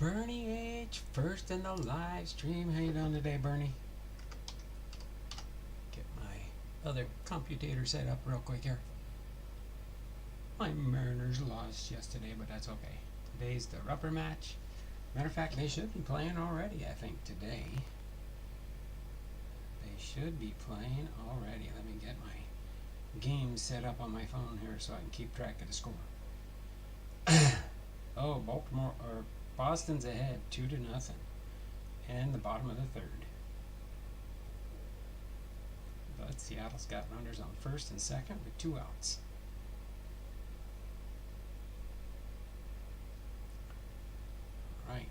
Bernie H, first in the live stream. How you doing today, Bernie? Get my other computer set up real quick here. My Mariners lost yesterday, but that's okay. Today's the rubber match. Matter of fact, they should be playing already, I think, today. They should be playing already. Let me get my game set up on my phone here so I can keep track of the score. Oh, Boston's ahead 2-0 in the bottom of the third. But Seattle's got runners on first and second with 2 outs. Right.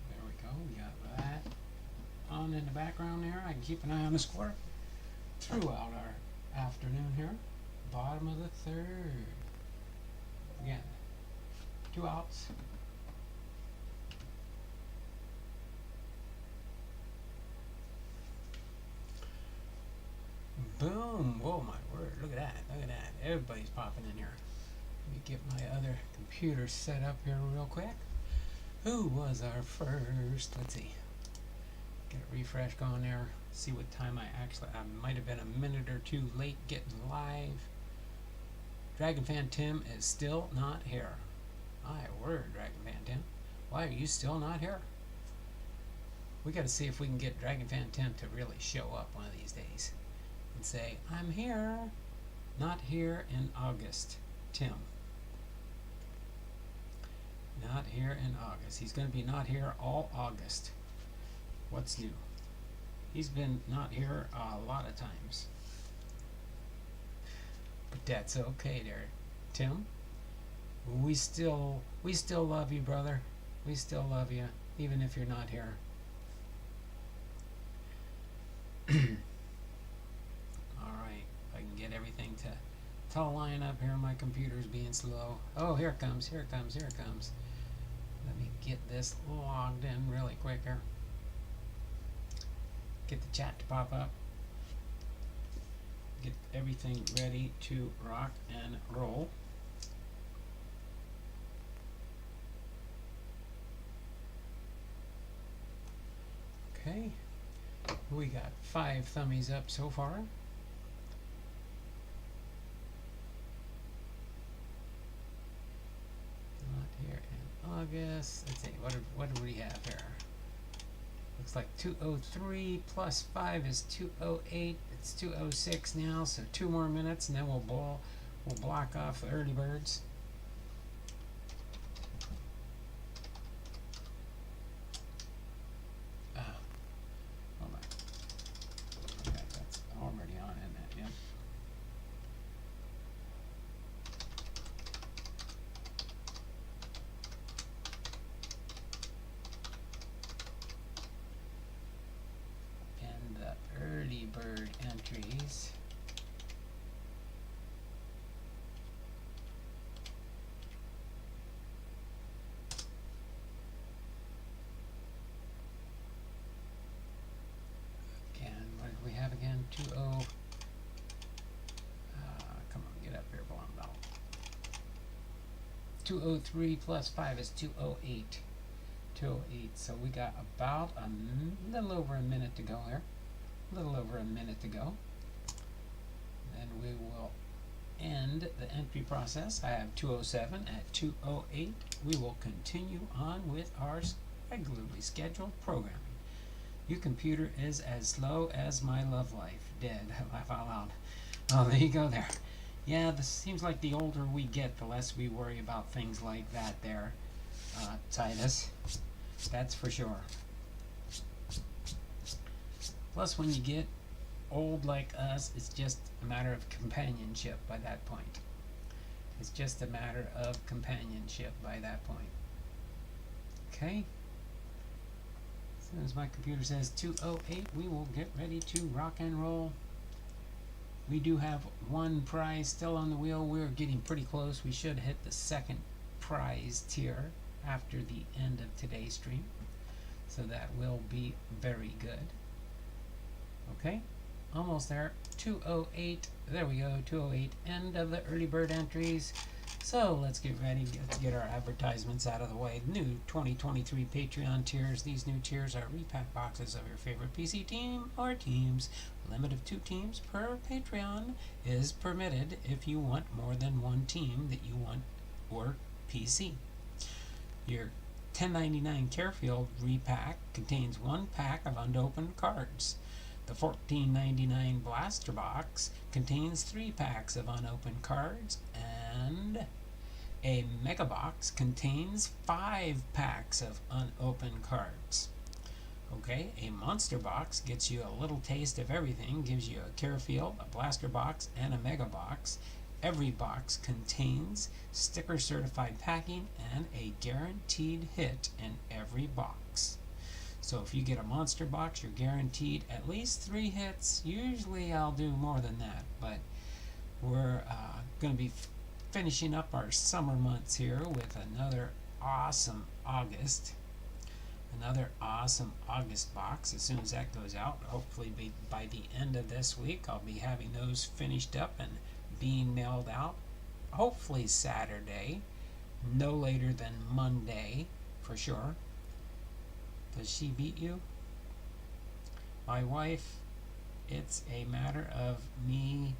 There we go. We got that on in the background there. I can keep an eye on the score throughout our afternoon here. Bottom of the third. Again, 2 outs. Boom. Whoa, my word. Look at that. Look at that. Everybody's popping in here. Let me get my other computer set up here real quick. Who was our first? Let's see. Get a refresh going there. See what time I might have been a minute or two late getting live. Dragon Fan Tim is still not here. My word, Dragon Fan Tim. Why are you still not here? We got to see if we can get Dragon Fan Tim to really show up one of these days and say, I'm here. Not here in August, Tim. Not here in August. He's going to be not here all August. What's new? He's been not here a lot of times. But that's okay there, Tim. We still love you, brother. We still love you, even if you're not here. Alright, if I can get everything to line up here. My computer's being slow. Oh, here it comes, here it comes, here it comes. Let me get this logged in really quick here. Get the chat to pop up. Get everything ready to rock and roll. Okay, we got 5 thummies up so far. Not here in August. Let's see, what do we have here? Looks like 203 plus 5 is 208. It's 206 now, so 2 more minutes, and then we'll block off the early birds. Hold on. Okay, that's already on, isn't it? Yep. And the early bird entries. Again, what did we have again? 20. Come on, get up here, blonde belt. 203 plus 5 is 208. 208. So we got about a little over a minute to go here. A little over a minute to go. Then we will end the entry process. I have 207 at 208. We will continue on with our regularly scheduled programming. Your computer is as slow as my love life. Dead. Laugh out loud. Oh, there you go there. Yeah, this seems like the older we get, the less we worry about things like that there, Titus. That's for sure. Plus, when you get old like us, it's just a matter of companionship by that point. It's just a matter of companionship by that point. Okay? As soon as my computer says 208, we will get ready to rock and roll. We do have 1 prize still on the wheel. We're getting pretty close. We should hit the 2nd prize tier after the end of today's stream. So that will be very good. Okay, almost there. 208. There we go. 208. End of the early bird entries. So let's get ready. Let's get our advertisements out of the way. New 2023 Patreon tiers. These new tiers are repack boxes of your favorite PC team or teams. Limit of 2 teams per Patreon is permitted if you want more than one team that you want or PC. Your $10.99 Carefield repack contains 1 pack of unopened cards. The $14.99 Blaster Box contains 3 packs of unopened cards, and a Mega Box contains 5 packs of unopened cards. Okay, a Monster Box gets you a little taste of everything, gives you a Carefield, a Blaster Box, and a Mega Box. Every box contains sticker certified packing and a guaranteed hit in every box. So if you get a Monster Box, you're guaranteed at least 3 hits. Usually I'll do more than that, but we're going to be finishing up our summer months here with another awesome August. Another awesome August box. As soon as that goes out, hopefully by the end of this week, I'll be having those finished up and being mailed out. Hopefully Saturday, no later than Monday, for sure. Does she beat you? My wife, it's a matter of me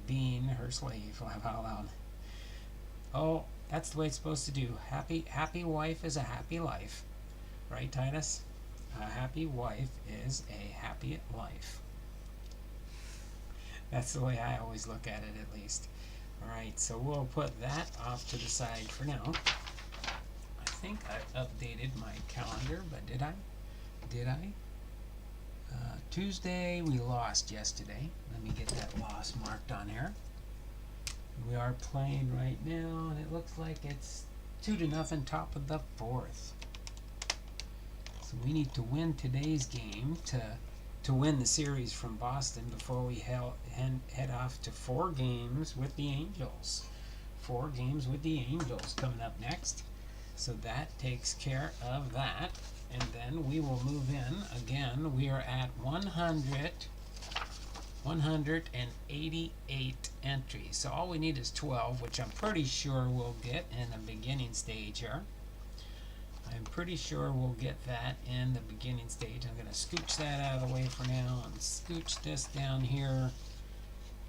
being her slave. Laugh out loud. Oh, that's the way it's supposed to do. Happy wife is a happy life. Right, Titus? A happy wife is a happy life. That's the way I always look at it, at least. Alright, so we'll put that off to the side for now. I think I updated my calendar, but did I? Tuesday, we lost yesterday. Let me get that loss marked on here. We are playing right now, and it looks like it's 2-0 top of the 4th. So we need to win today's game to win the series from Boston before we head off to 4 games with the Angels. 4 games with the Angels coming up next. So that takes care of that. And then we will move in. Again, we are at 188 entries. So all we need is 12, which I'm pretty sure we'll get in the beginning stage here. I'm pretty sure we'll get that in the beginning stage. I'm going to scooch that out of the way for now and scooch this down here.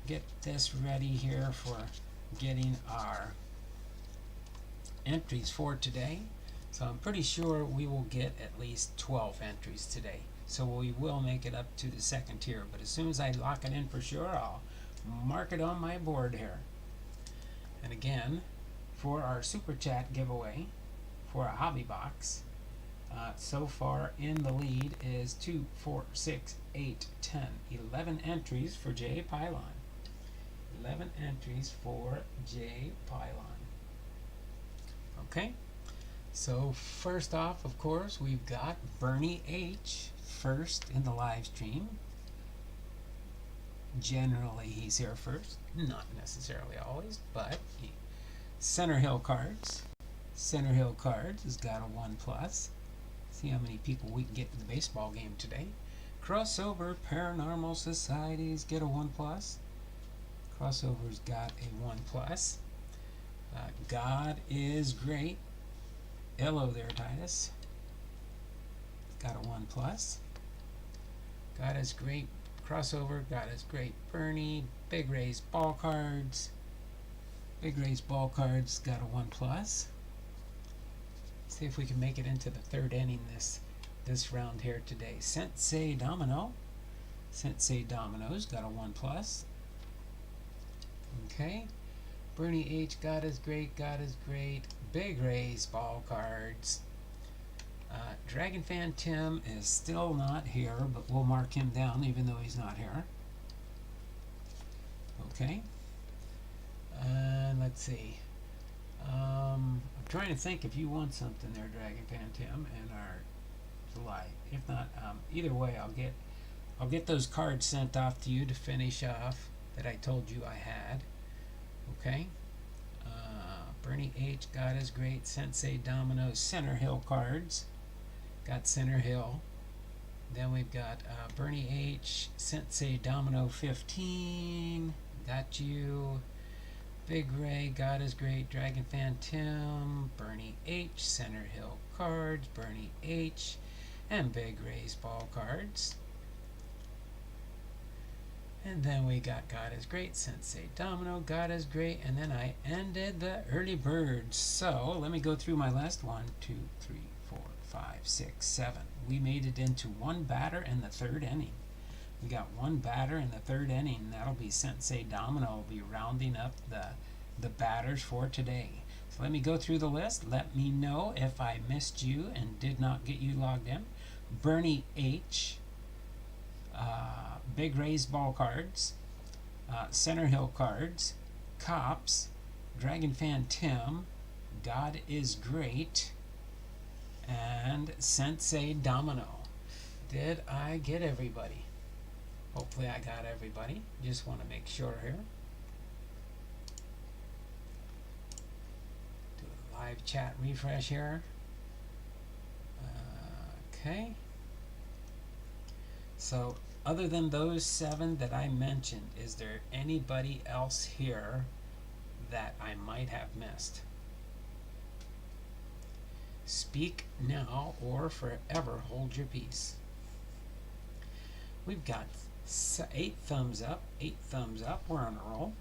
Get this ready here for getting our entries for today. So I'm pretty sure we will get at least 12 entries today. So we will make it up to the 2nd tier. But as soon as I lock it in for sure, I'll mark it on my board here. And again, for our Super Chat giveaway, for a hobby box, so far in the lead is 2, 4, 6, 8, 10, 11 entries for J Pylon. 11 entries for J Pylon. Okay, so first off, of course, we've got Bernie H. first in the live stream. Generally, he's here first. Not necessarily always, but Center Hill Cards. Center Hill Cards has got a 1+. See how many people we can get in the baseball game today. Crossover Paranormal Societies get a 1+. Crossover's got a 1+. God is Great. Hello there, Titus. Got a 1+. God is Great. Crossover. God is Great. Bernie. Big Rays Ball Cards. Big Rays Ball Cards got a 1+. See if we can make it into the 3rd inning this round here today. Sensei Domino. Sensei Domino's got a 1+. Okay. Bernie H. God is Great. God is Great. Big Rays Ball Cards. Dragon Fan Tim is still not here, but we'll mark him down even though he's not here. Okay. And let's see. I'm trying to think if you want something there, Dragon Fan Tim, in our July. If not, either way, I'll get those cards sent off to you to finish off that I told you I had. Okay. Bernie H. God is Great. Sensei Domino's Center Hill Cards. Got Center Hill. Then we've got Bernie H. Sensei Domino 15. Got you. Big Ray, God is Great, Dragon Fan Tim, Bernie H, Center Hill Cards, Bernie H, and Big Ray's Ball Cards. And then we got God is Great, Sensei Domino, God is Great, and then I ended the early birds. So let me go through my last 1, 2, 3, 4, 5, 6, 7. We made it into one batter in the third inning. We got one batter in the third inning. That'll be Sensei Domino. Will be rounding up the batters for today. So let me go through the list. Let me know if I missed you and did not get you logged in. Bernie H, Big Ray's Ball Cards, Center Hill Cards, Cops, Dragon Fan Tim, God is Great, and Sensei Domino. Did I get everybody? Hopefully I got everybody. Just want to make sure here. Do a live chat refresh here. Okay. So other than those 7 that I mentioned, is there anybody else here that I might have missed? Speak now or forever hold your peace. We've got 8 thumbs up, 8 thumbs up. We're on a roll.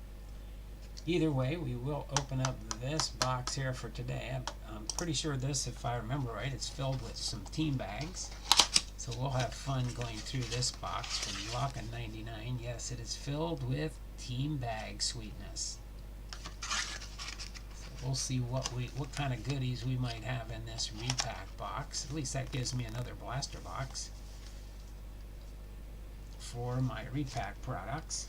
Either way, we will open up this box here for today. I'm pretty sure this, if I remember right, it's filled with some team bags. So we'll have fun going through this box from LAWKIN99. Yes, it is filled with team bag sweetness. So we'll see what kind of goodies we might have in this repack box. At least that gives me another blaster box for my repack products.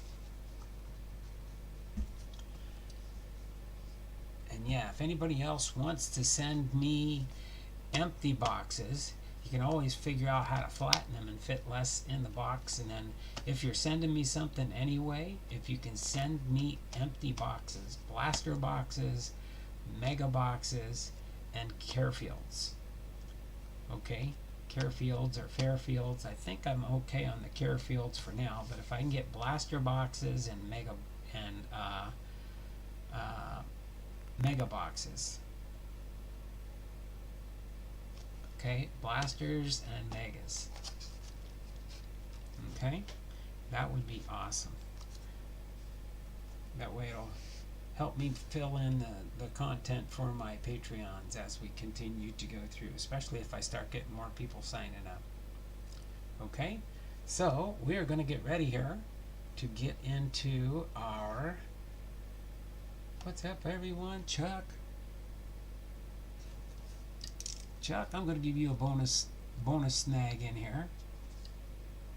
And yeah, if anybody else wants to send me empty boxes, you can always figure out how to flatten them and fit less in the box. And then if you're sending me something anyway, if you can send me empty boxes, blaster boxes, mega boxes, and Carefields. Okay, Carefields or Fairfields. I think I'm okay on the Carefields for now, but if I can get blaster boxes and mega boxes. Okay, blasters and megas. Okay, that would be awesome. That way it'll help me fill in the content for my Patreons as we continue to go through, especially if I start getting more people signing up. Okay, so we are going to get ready here to get into our... What's up, everyone? Chuck, I'm going to give you a bonus snag in here,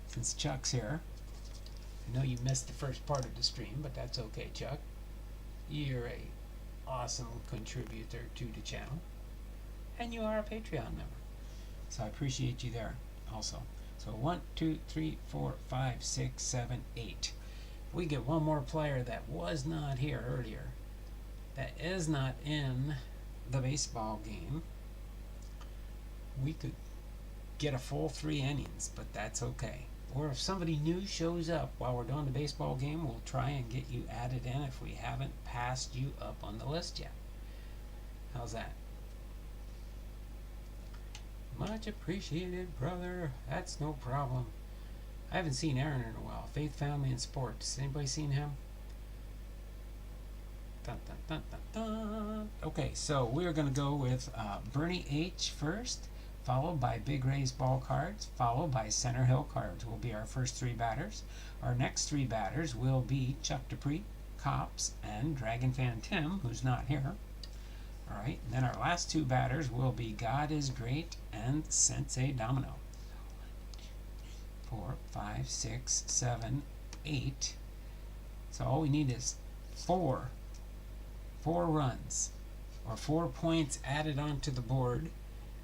since Chuck's here. I know you missed the first part of the stream, but that's okay, Chuck. You're a awesome contributor to the channel, and you are a Patreon member, so I appreciate you there also. So 1, 2, 3, 4, 5, 6, 7, 8. We get one more player that was not here earlier, that is not in the baseball game. We could get a full 3 innings, but that's okay. Or if somebody new shows up while we're doing the baseball game, we'll try and get you added in if we haven't passed you up on the list yet. How's that? Much appreciated, brother. That's no problem. I haven't seen Aaron in a while. Faith, Family, and Sports. Anybody seen him? Dun, dun, dun, dun, dun. Okay, so we're going to go with Bernie H first, followed by Big Ray's Ball Cards, followed by Center Hill Cards will be our first 3 batters. Our next 3 batters will be Chuck Dupree, Cops, and Dragon Fan Tim, who's not here. Alright, then our last 2 batters will be God is Great and Sensei Domino. 4, 5, 6, 7, 8. So all we need is 4 runs, or 4 points added onto the board,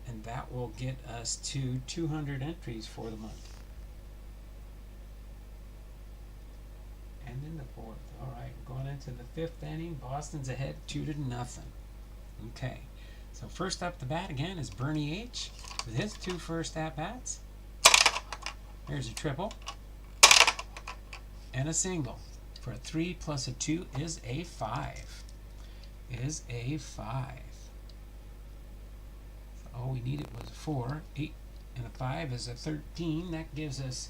and that will get us to 200 entries for the month. And in the 4th. Alright, going into the 5th inning. Boston's ahead 2-0. Okay, so first up the bat again is Bernie H with his 2 first at-bats. Here's a triple and a single. for a 3 plus a 2 is a 5. Is a 5. So all we needed was a 4. 8 and a 5 is a 13. That gives us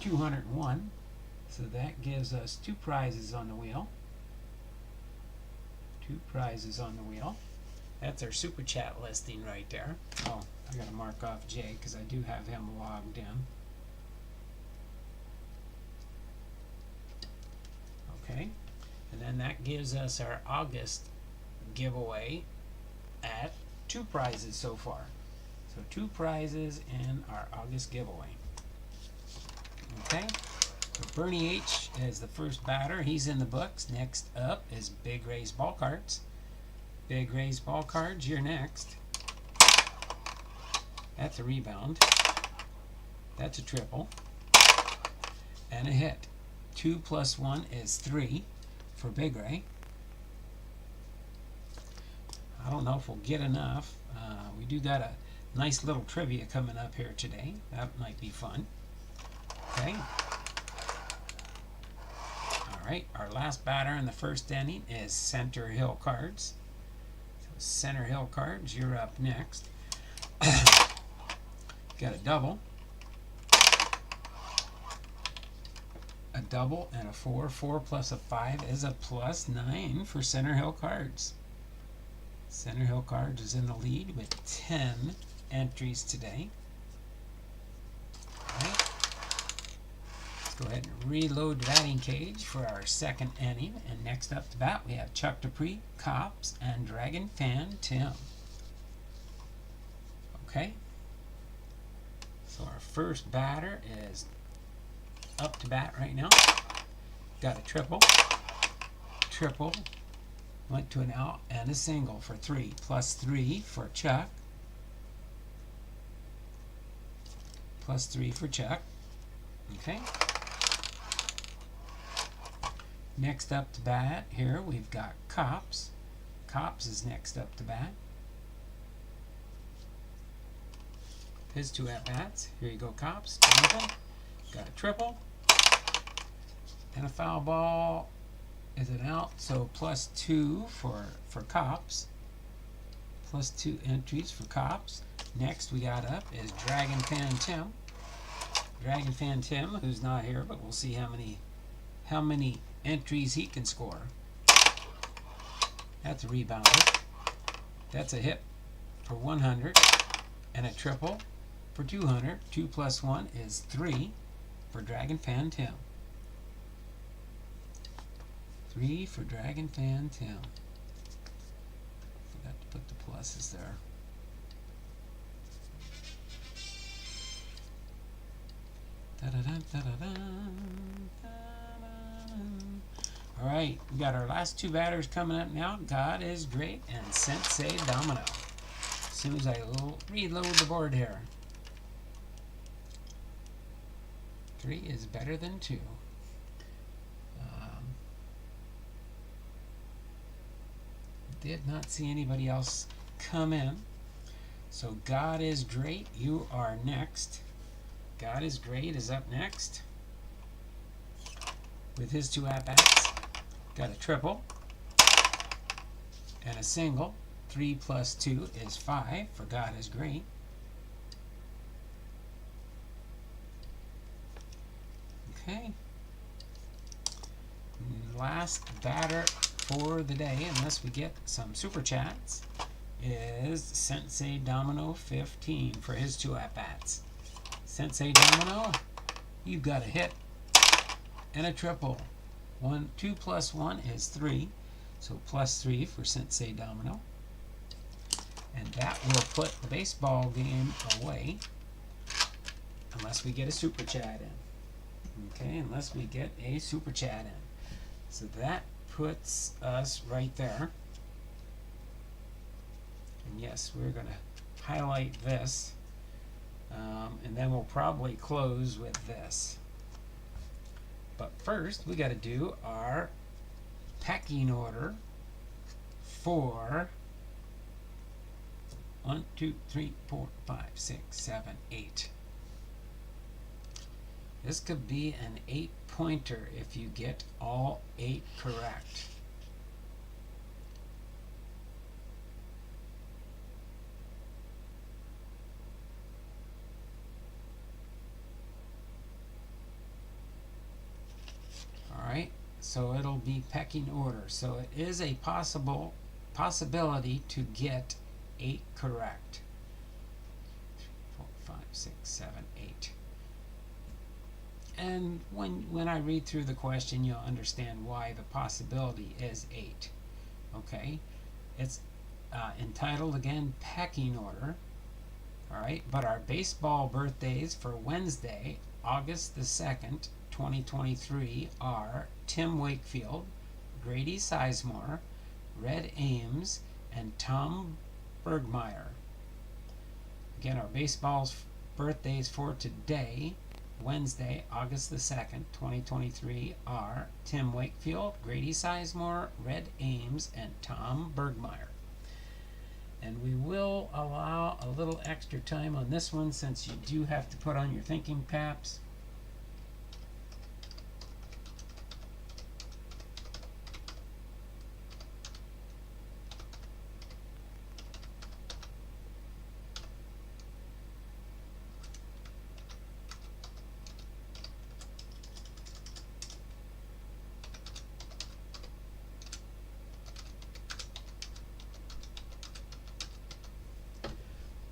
201. So that gives us 2 prizes on the wheel. 2 prizes on the wheel. That's our super chat listing right there. Oh, I gotta mark off Jay because I do have him logged in. Okay, and then that gives us our August giveaway at 2 prizes so far. So 2 prizes in our August giveaway. Okay, so Bernie H is the first batter. He's in the books. Next up is Big Ray's Ball Cards. Big Ray's Ball Cards, you're next. That's a rebound. That's a triple. And a hit. 2 plus 1 is 3 for Big Ray. I don't know if we'll get enough. We do got a nice little trivia coming up here today. That might be fun. Okay. Alright, our last batter in the first inning is Center Hill Cards. So Center Hill Cards, you're up next. Got a double. A double and a 4. 4 plus a 5 is a plus 9 for Center Hill Cards. Center Hill Cards is in the lead with 10 entries today. All right. Let's go ahead and reload the batting cage for our second inning. And next up to bat, we have Chuck Dupree, Cops, and Dragon Fan Tim. Okay. So our first batter is up to bat right now. Got a triple. Triple. Went to an out and a single for 3. Plus 3 for Chuck. Plus 3 for Chuck. Okay. Next up to bat here we've got Cops. Cops is next up to bat. His 2 at-bats. Here you go, Cops. Jonathan. Got a triple. And a foul ball. Is it out? So plus 2 for Cops. Plus 2 entries for Cops. Next we got up is Dragon Fan Tim. Dragon Fan Tim, who's not here, but we'll see how many entries he can score. That's a rebounder. That's a hit for 100. And a triple for 200. 2 plus 1 is 3 for Dragon Fan Tim. 3 for Dragon Fan Tim. Forgot to put the pluses there. Alright, we got our last 2 batters coming up now. God is Great and Sensei Domino. As soon as I reload the board here. 3 is better than 2. Did not see anybody else come in. So God is Great, you are next. God is Great is up next with his 2 at-bats. Got a triple and a single. 3 plus 2 is 5 for God is Great. Okay. Last batter for the day, unless we get some super chats, is Sensei Domino 15 for his 2 at-bats. Sensei Domino, you've got a hit and a triple. 2 plus 1 is 3, so plus 3 for Sensei Domino. And that will put the baseball game away, unless we get a super chat in. Okay, unless we get a super chat in. So that puts us right there. And yes, we're going to highlight this. And then we'll probably close with this. But first, we got to do our packing order for 1, 2, 3, 4, 5, 6, 7, 8. This could be an 8-pointer if you get all 8 correct. Alright, so it'll be pecking order. So it is a possibility to get 8 correct. 4, 5, 6, 7, 8. And when I read through the question, you'll understand why the possibility is 8. Okay, it's entitled again pecking order. Alright, but our baseball birthdays for Wednesday, August the 2nd, 2023 are Tim Wakefield, Grady Sizemore, Red Ames, and Tom Bergmeyer. Again, our baseball's birthdays for today, Wednesday, August the 2nd, 2023 are Tim Wakefield, Grady Sizemore, Red Ames, and Tom Bergmeyer. And we will allow a little extra time on this one since you do have to put on your thinking caps.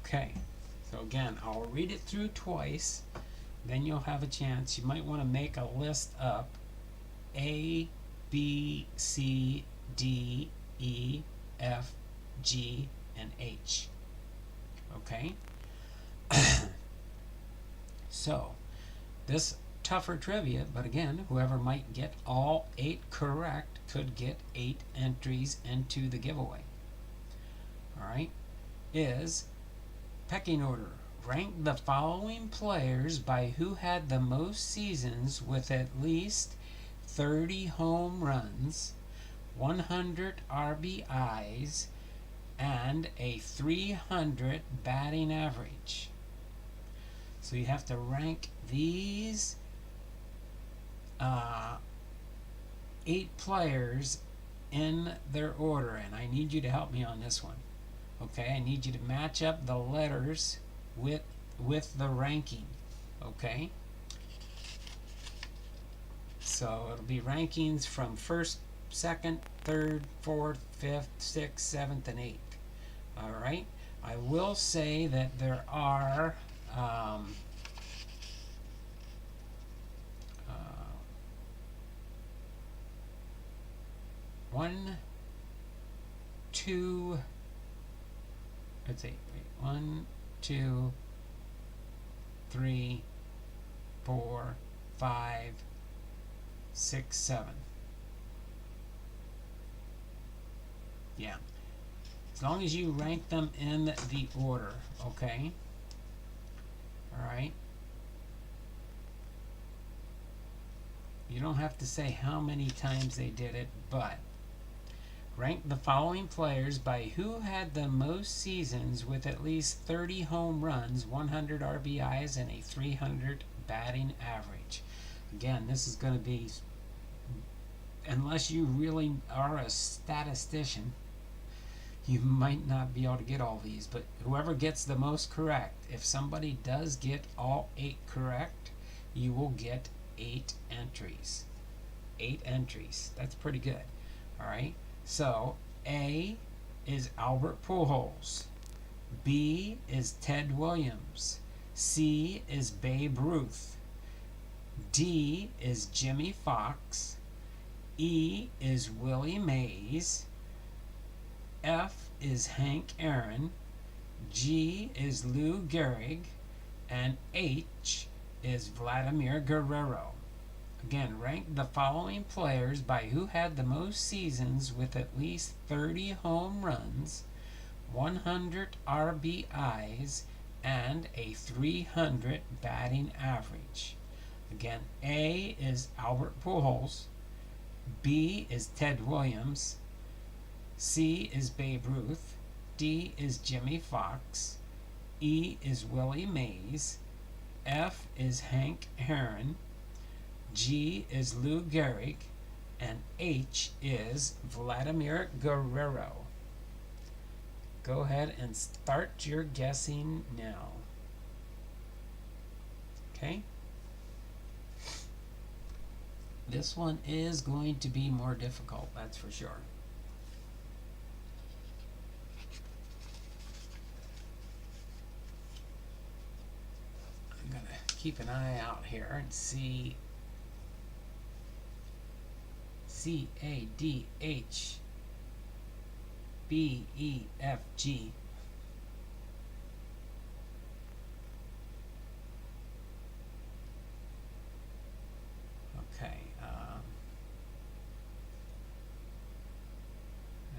Okay, so again, I'll read it through twice, then you'll have a chance. You might want to make a list up A, B, C, D, E, F, G, and H. Okay? So, this tougher trivia, but again, whoever might get all 8 correct could get 8 entries into the giveaway. Alright? Is pecking order. Rank the following players by who had the most seasons with at least 30 home runs, 100 RBIs, and a 300 batting average. So you have to rank these 8 players in their order, and I need you to help me on this one. Okay, I need you to match up the letters with the ranking. Okay? So it'll be rankings from 1st, 2nd, 3rd, 4th, 5th, 6th, 7th, and 8th. Alright? I will say that there are 1, 2, let's see, 1, 2, 3, 4, 5, 6, 7. Yeah. As long as you rank them in the order, okay? Alright. You don't have to say how many times they did it, but rank the following players by who had the most seasons with at least 30 home runs, 100 RBIs, and a 300 batting average. Again, this is going to be, unless you really are a statistician, you might not be able to get all these, but whoever gets the most correct, if somebody does get all 8 correct, you will get 8 entries. 8 entries. That's pretty good. Alright? So, A is Albert Pujols. B is Ted Williams. C is Babe Ruth. D is Jimmy Fox. E is Willie Mays. F is Hank Aaron. G is Lou Gehrig. And H is Vladimir Guerrero. Again, rank the following players by who had the most seasons with at least 30 home runs, 100 RBIs, and a 300 batting average. Again, A is Albert Pujols, B is Ted Williams, C is Babe Ruth, D is Jimmy Fox, E is Willie Mays, F is Hank Aaron, G is Lou Gehrig, and H is Vladimir Guerrero. Go ahead and start your guessing now. Okay? This one is going to be more difficult, that's for sure. I'm going to keep an eye out here and see CADHBEFG. Okay.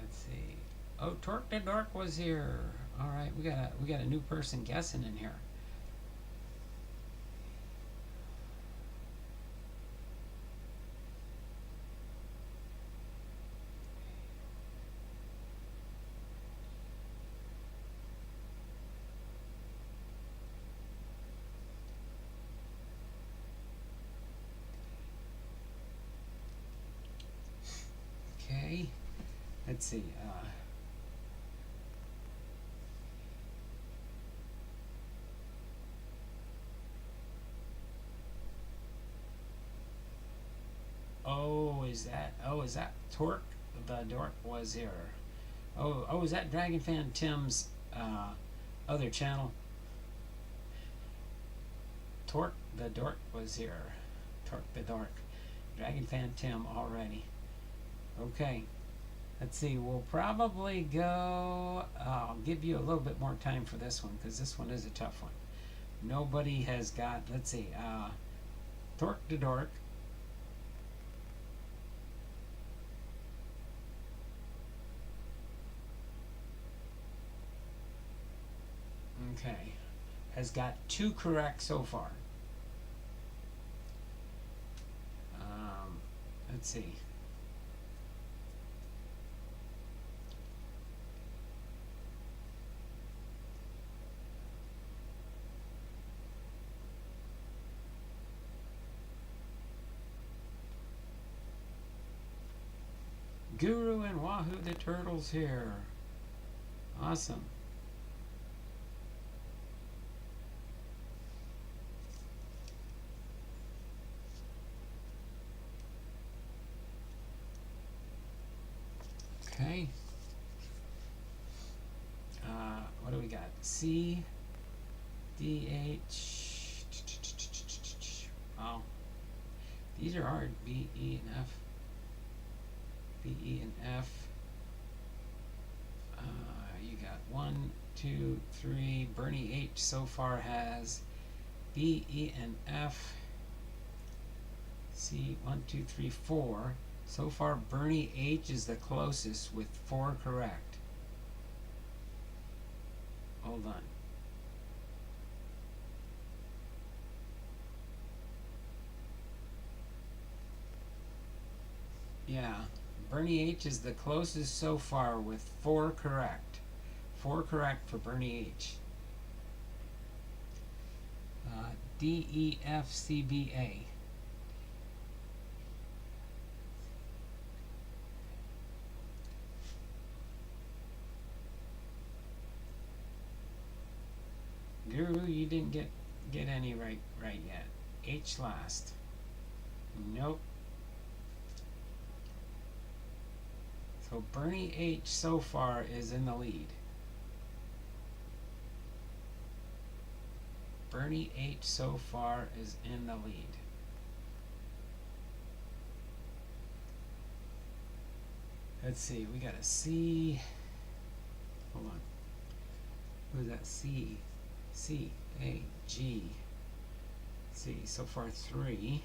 Let's see. Oh, Torque the Dork was here. All right, we got a new person guessing in here. Okay, let's see. Is that Torque the Dork was here? Oh, is that Dragon Fan Tim's other channel? Torque the Dork was here. Torque the Dork. Dragon Fan Tim already. Okay, let's see, we'll probably go, I'll give you a little bit more time for this one, because this one is a tough one. Nobody has got, let's see, Torque the Dork. Okay, has got 2 correct so far. Let's see. Guru and Wahoo the Turtles here. Awesome. Okay. What do we got? C, D, H. Oh, these are hard. B, E, and F. B, E, and F. You got 1, 2, 3. Bernie H so far has B, E, and F. C, 1, 2, 3, 4. So far, Bernie H is the closest with 4 correct. Hold on. Yeah, Bernie H is the closest so far with 4 correct. 4 correct for Bernie H. D, E, F, C, B, A. Guru, you didn't get any right yet. H last. Nope. So Bernie H so far is in the lead. Bernie H so far is in the lead. Let's see, we got a C. Hold on. What is that? C, A, G. C, so far 3.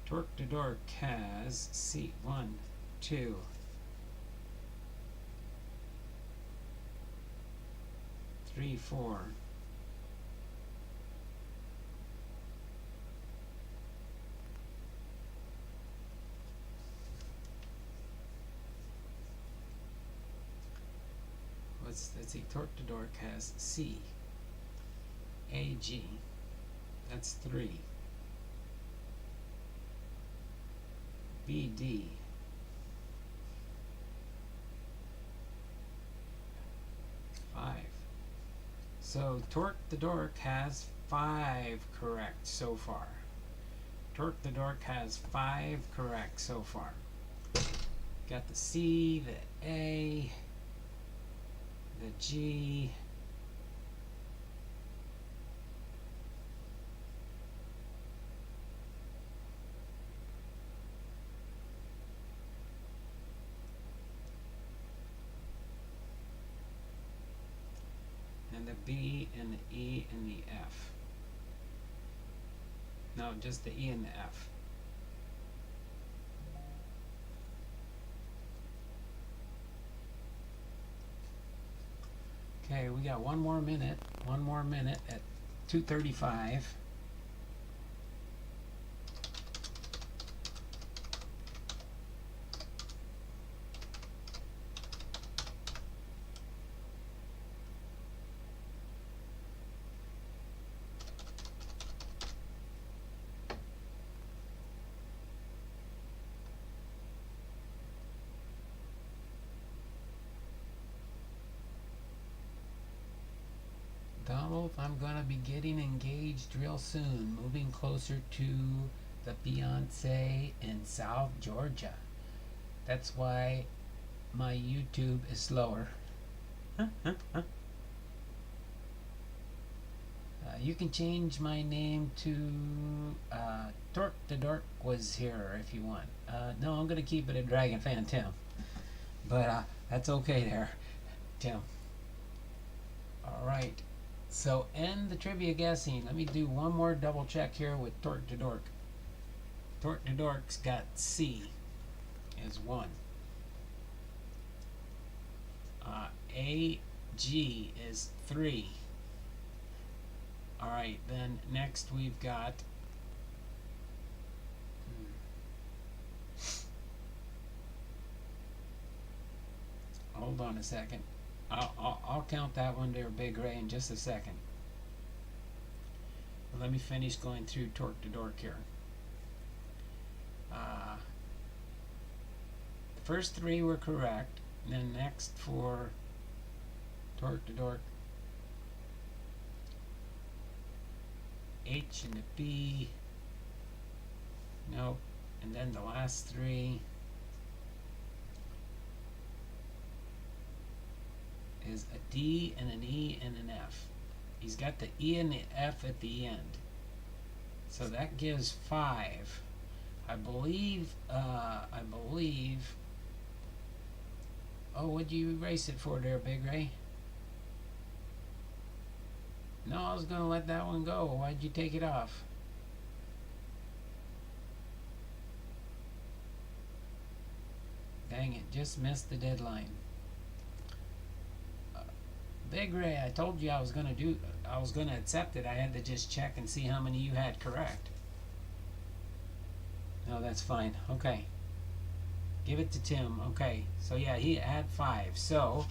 Torque the Dork has C, 1, 2. 3, 4. let's see. Torque to Dork has C, A, G. That's 3. B, D. 5. So Torque the Dork has 5 correct so far. Torque the Dork has 5 correct so far. Got the C, the A, the G, and the B and the E and the F. No, just the E and the F. Okay, we got one more minute at 2:35. Donald, I'm gonna be getting engaged real soon, moving closer to the Beyonce in South Georgia. That's why my YouTube is slower. You can change my name to Torque the Dork was here if you want. No, I'm gonna keep it a Dragon Fan Tim. But that's okay there, Tim. Alright. So end the trivia guessing. Let me do one more double check here with Torque to Dork. Torque to Dork's got C is 1. A, G is 3. Alright, then next we've got hold on a second. I'll count that one there, Big Ray, in just a second. But let me finish going through Torque to Dork here. The first 3 were correct. And then next for Torque to Dork, H and the B. Nope. And then the last 3 is a D and an E and an F. He's got the E and the F at the end. So that gives 5. I believe, oh, what'd you erase it for there, Big Ray? No, I was gonna let that one go. Why'd you take it off? Dang it, just missed the deadline. Big Ray, I told you I was gonna accept it. I had to just check and see how many you had correct. No, that's fine. Okay. Give it to Tim. Okay. So yeah, he had 5. So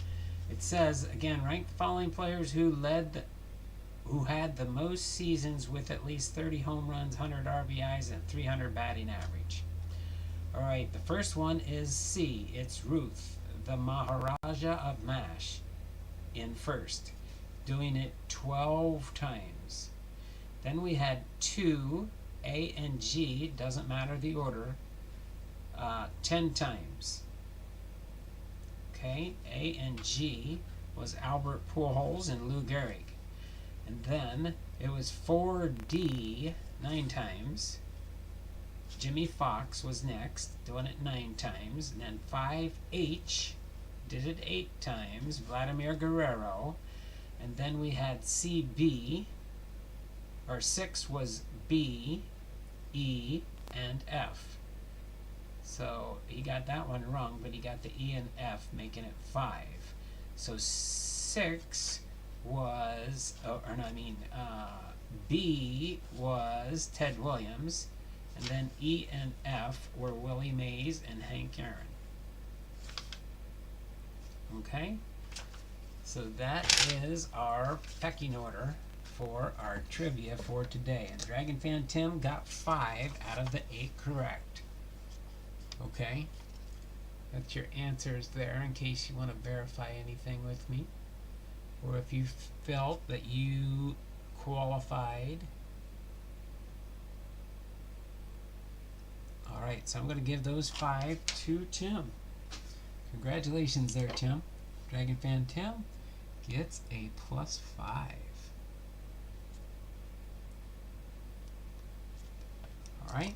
it says again, rank the following players who had the most seasons with at least 30 home runs, 100 RBIs, and 300 batting average. All right. The first one is C. It's Ruth, the Maharaja of MASH, in first, doing it 12 times. Then we had 2, A and G, doesn't matter the order, 10 times. Okay, A and G was Albert Pujols and Lou Gehrig. And then it was 4D 9 times. Jimmy Fox was next, doing it 9 times. And then 5H did it 8 times, Vladimir Guerrero. And then we had CB, or 6 was B, E, and F. So he got that one wrong, but he got the E and F, making it 5. So 6 was, B was Ted Williams, and then E and F were Willie Mays and Hank Aaron. Okay? So that is our pecking order for our trivia for today. And Dragon Fan Tim got 5 out of the 8 correct. Okay? That's your answers there in case you want to verify anything with me. Or if you felt that you qualified. Alright, so I'm going to give those 5 to Tim. Congratulations there, Tim. Dragon Fan Tim gets a +5. Alright,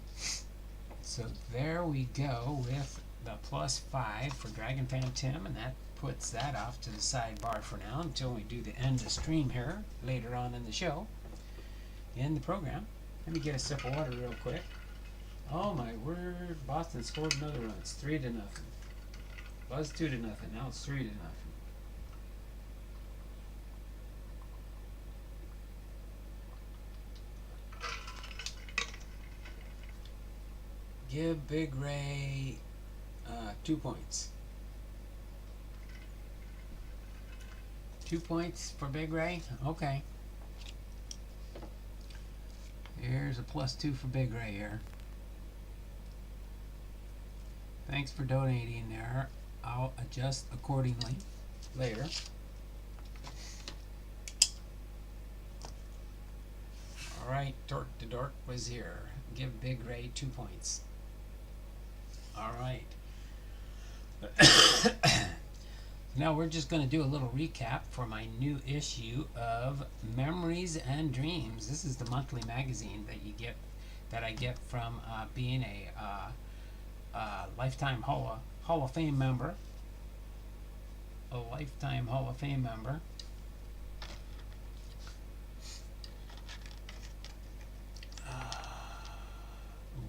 so there we go with the +5 for Dragon Fan Tim, and that puts that off to the sidebar for now until we do the end of stream here later on in the show, in the program. Let me get a sip of water real quick. Oh my word, Boston scored another run. It's 3-0. Was 2-0, now it's 3-0. Give Big Ray 2 points. 2 points for Big Ray? Okay. Here's a +2 for Big Ray here. Thanks for donating there. I'll adjust accordingly later. Alright, Dork to Dork was here. Give Big Ray 2 points. Alright. Now we're just going to do a little recap for my new issue of Memories and Dreams. This is the monthly magazine that you get, that I get from being a lifetime Hall of Fame member. A lifetime Hall of Fame member.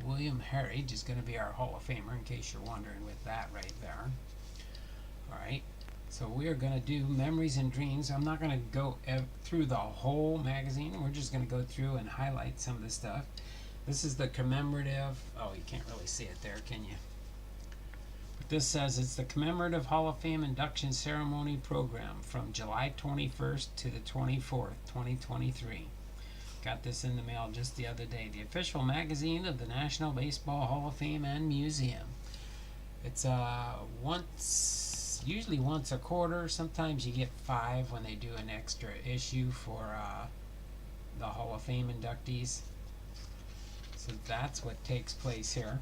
William Harridge is going to be our Hall of Famer, in case you're wondering with that right there. Alright, so we are going to do Memories and Dreams. I'm not going to go through the whole magazine. We're just going to go through and highlight some of the stuff. This is the commemorative, oh, you can't really see it there, can you? But this says it's the commemorative Hall of Fame induction ceremony program from July 21st to the 24th, 2023. Got this in the mail just the other day. The official magazine of the National Baseball Hall of Fame and Museum. It's usually once a quarter. Sometimes you get 5 when they do an extra issue for the Hall of Fame inductees. So that's what takes place here.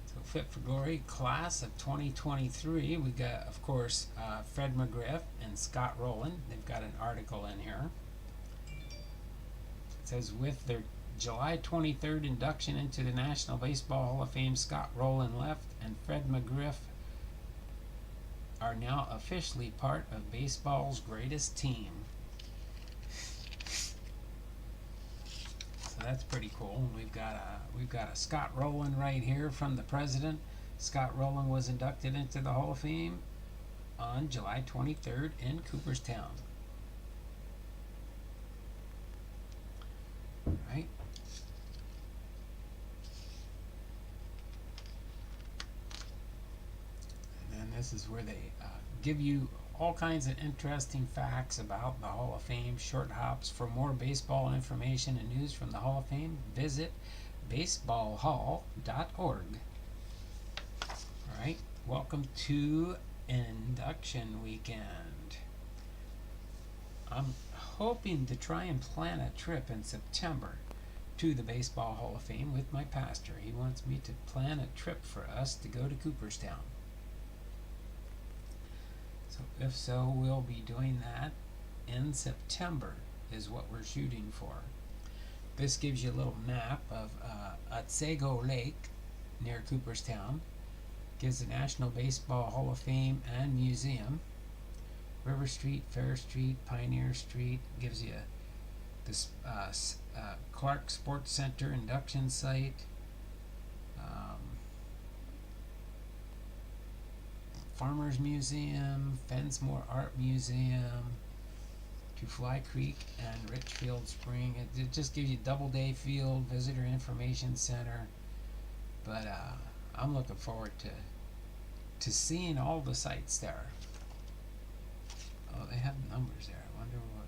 So Fit for Glory class of 2023. We got, of course, Fred McGriff and Scott Rowland. They've got an article in here. It says, with their July 23rd induction into the National Baseball Hall of Fame, Scott Rowland left and Fred McGriff are now officially part of baseball's greatest team. So that's pretty cool. We've got a Scott Rowland right here from the president. Scott Rowland was inducted into the Hall of Fame on July 23rd in Cooperstown. Right. And then this is where they give you all kinds of interesting facts about the Hall of Fame, short hops. For more baseball information and news from the Hall of Fame, visit baseballhall.org. Alright, welcome to Induction Weekend. I'm hoping to try and plan a trip in September to the Baseball Hall of Fame with my pastor. He wants me to plan a trip for us to go to Cooperstown. So if so, we'll be doing that in September is what we're shooting for. This gives you a little map of Otsego Lake near Cooperstown. Gives the National Baseball Hall of Fame and Museum. River Street, Fair Street, Pioneer Street. Gives you this Clark Sports Center induction site. Farmers Museum, Fensmore Art Museum, to Fly Creek and Richfield Spring. It just gives you Doubleday Field, Visitor Information Center. But I'm looking forward to seeing all the sites there. Well, they have numbers there. I wonder what.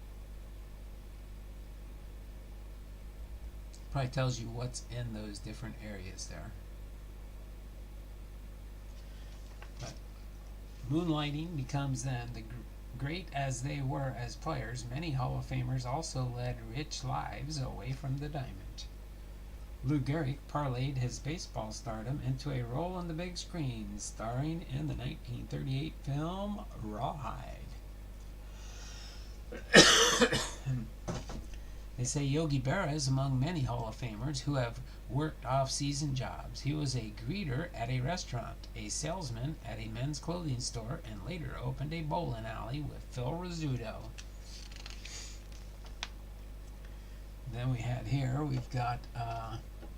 Probably tells you what's in those different areas there. But moonlighting becomes then the great as they were as players. Many Hall of Famers also led rich lives away from the diamond. Lou Gehrig parlayed his baseball stardom into a role on the big screen, starring in the 1938 film Rawhide. They say Yogi Berra is among many Hall of Famers who have worked off-season jobs. He was a greeter at a restaurant, a salesman at a men's clothing store, and later opened a bowling alley with Phil Rizzuto. Then we've got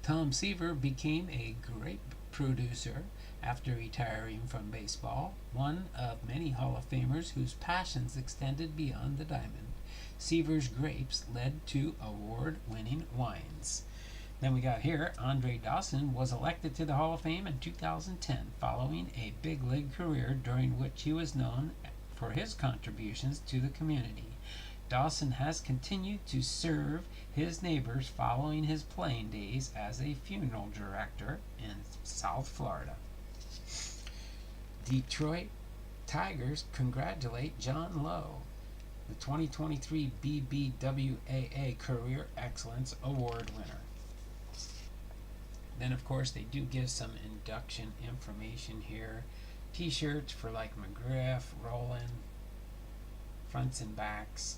Tom Seaver became a grape producer after retiring from baseball, one of many Hall of Famers whose passions extended beyond the diamond. Seaver's grapes led to award-winning wines. Then we got here, Andre Dawson was elected to the Hall of Fame in 2010, following a big league career during which he was known for his contributions to the community. Dawson has continued to serve his neighbors following his playing days as a funeral director in South Florida. Detroit Tigers congratulate John Lowe, the 2023 BBWAA Career Excellence Award winner. Then, of course, they do give some induction information here. T-shirts for like McGriff, Rolen, fronts and backs.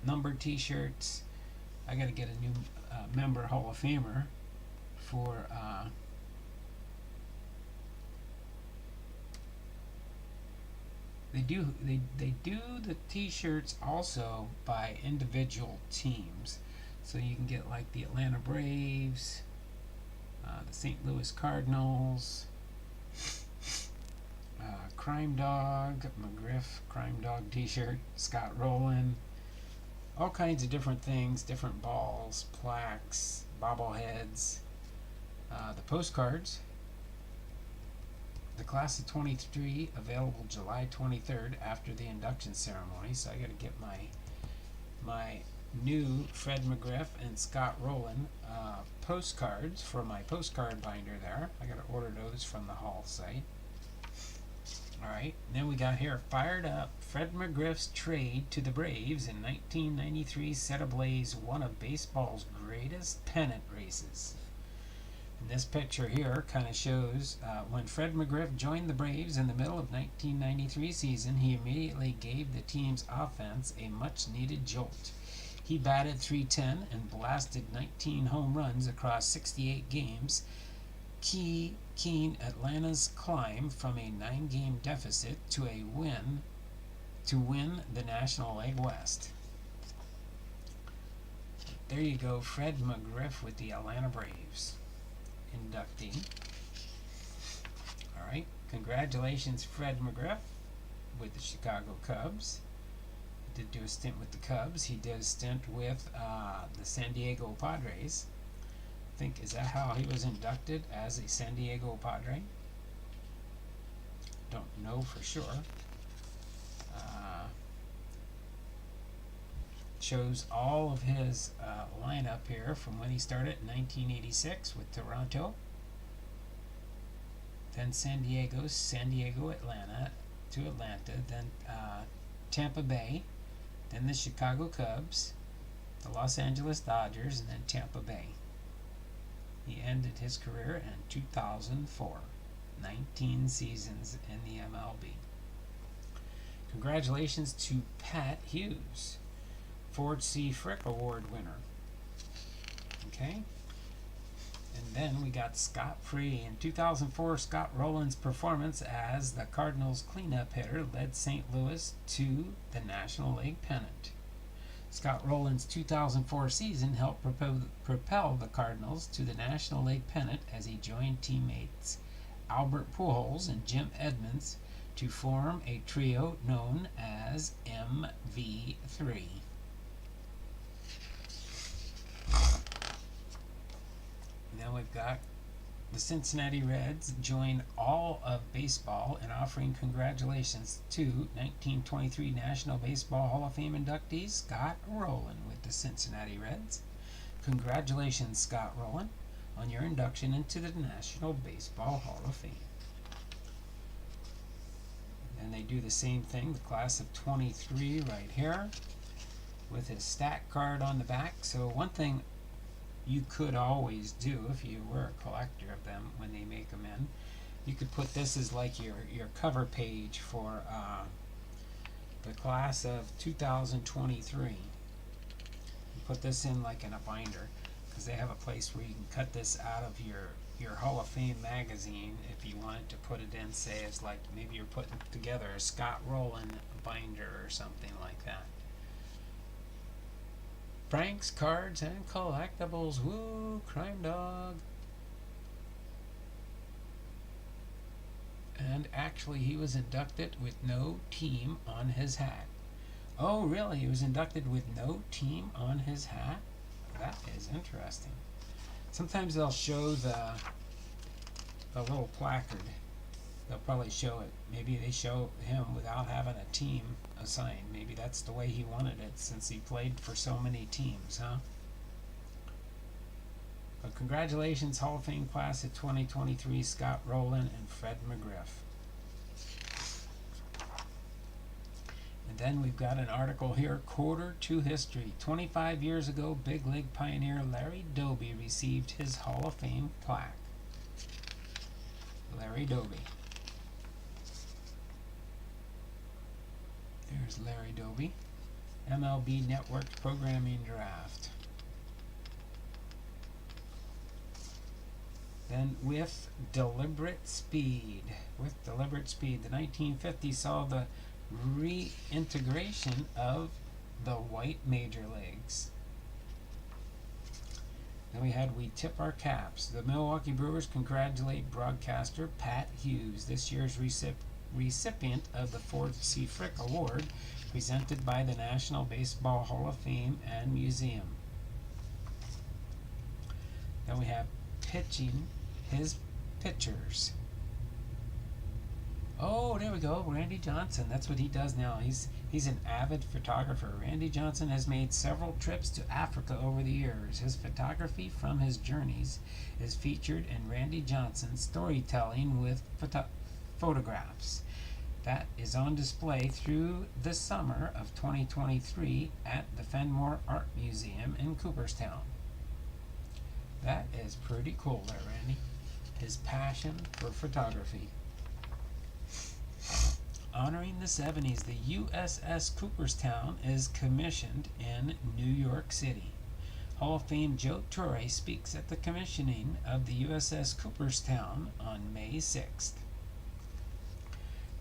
Numbered T-shirts. I got to get a new member Hall of Famer for they do the T-shirts also by individual teams, so you can get like the Atlanta Braves, the St. Louis Cardinals, Crime Dog, McGriff Crime Dog T-shirt, Scott Rolen, all kinds of different things, different balls, plaques, bobbleheads, the postcards. The class of 23 available July 23rd after the induction ceremony. So I got to get my new Fred McGriff and Scott Rolen postcards for my postcard binder there. I got to order those from the Hall site. Alright, then we got here, fired up. Fred McGriff's trade to the Braves in 1993 set ablaze one of baseball's greatest pennant races. And this picture here kind of shows when Fred McGriff joined the Braves in the middle of 1993 season, he immediately gave the team's offense a much-needed jolt. He batted .310 and blasted 19 home runs across 68 games, keen Atlanta's climb from a 9-game deficit to win the National League West. There you go, Fred McGriff with the Atlanta Braves inductee. Alright, congratulations Fred McGriff with the Chicago Cubs. He did do a stint with the Cubs. He did a stint with the San Diego Padres. I think, is that how he was inducted, as a San Diego Padre? Don't know for sure. Shows all of his lineup here from when he started in 1986 with Toronto, then San Diego, Atlanta, then Tampa Bay, then the Chicago Cubs, the Los Angeles Dodgers, and then Tampa Bay. He ended his career in 2004, 19 seasons in the MLB. Congratulations to Pat Hughes, Ford C. Frick Award winner. Okay. And then we got Scott Free. In 2004, Scott Rolen's performance as the Cardinals cleanup hitter led St. Louis to the National League pennant. Scott Rolen's 2004 season helped propel the Cardinals to the National League pennant as he joined teammates Albert Pujols and Jim Edmonds to form a trio known as MV3. Then we've got The Cincinnati Reds join all of baseball in offering congratulations to 1923 National Baseball Hall of Fame inductee Scott Rowland with the Cincinnati Reds. Congratulations, Scott Rowland, on your induction into the National Baseball Hall of Fame. And they do the same thing, the class of 23 right here, with his stat card on the back. So one thing you could always do if you were a collector of them when they make them in, you could put this as like your cover page for the class of 2023. You put this in like in a binder, because they have a place where you can cut this out of your Hall of Fame magazine if you wanted to put it in, say, as like maybe you're putting together a Scott Rowland binder or something like that. Pranks, cards, and collectibles. Woo, crime dog. And actually, he was inducted with no team on his hat. Oh, really? He was inducted with no team on his hat? That is interesting. Sometimes they'll show the little placard. They'll probably show it. Maybe they show him without having a team assigned. Maybe that's the way he wanted it, since he played for so many teams, huh? But congratulations, Hall of Fame class of 2023, Scott Rowland and Fred McGriff. And then we've got an article here, Quarter to History. 25 years ago, big league pioneer Larry Doby received his Hall of Fame plaque. Larry Doby. There's Larry Doby. MLB Network Programming Draft. Then with deliberate speed. The 1950s saw the reintegration of the white major leagues. Then we tip our caps. The Milwaukee Brewers congratulate broadcaster Pat Hughes, this year's recipient of the Ford C. Frick Award, presented by the National Baseball Hall of Fame and Museum. Then we have pitching his pitchers. Oh, there we go. Randy Johnson. That's what he does now. He's an avid photographer. Randy Johnson has made several trips to Africa over the years. His photography from his journeys is featured in Randy Johnson's Storytelling with Photographs. That is on display through the summer of 2023 at the Fenmore Art Museum in Cooperstown. That is pretty cool there, Randy. His passion for photography. Honoring the 70s, the USS Cooperstown is commissioned in New York City. Hall of Fame Joe Torre speaks at the commissioning of the USS Cooperstown on May 6th.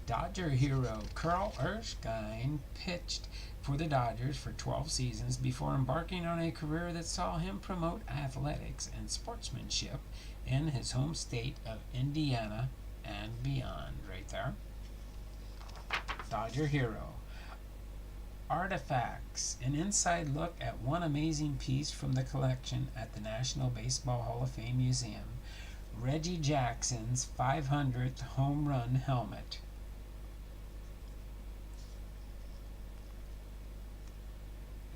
Dodger hero Carl Erskine pitched for the Dodgers for 12 seasons before embarking on a career that saw him promote athletics and sportsmanship in his home state of Indiana and beyond. Right there. Dodger hero. Artifacts, an inside look at one amazing piece from the collection at the National Baseball Hall of Fame Museum. Reggie Jackson's 500th home run helmet.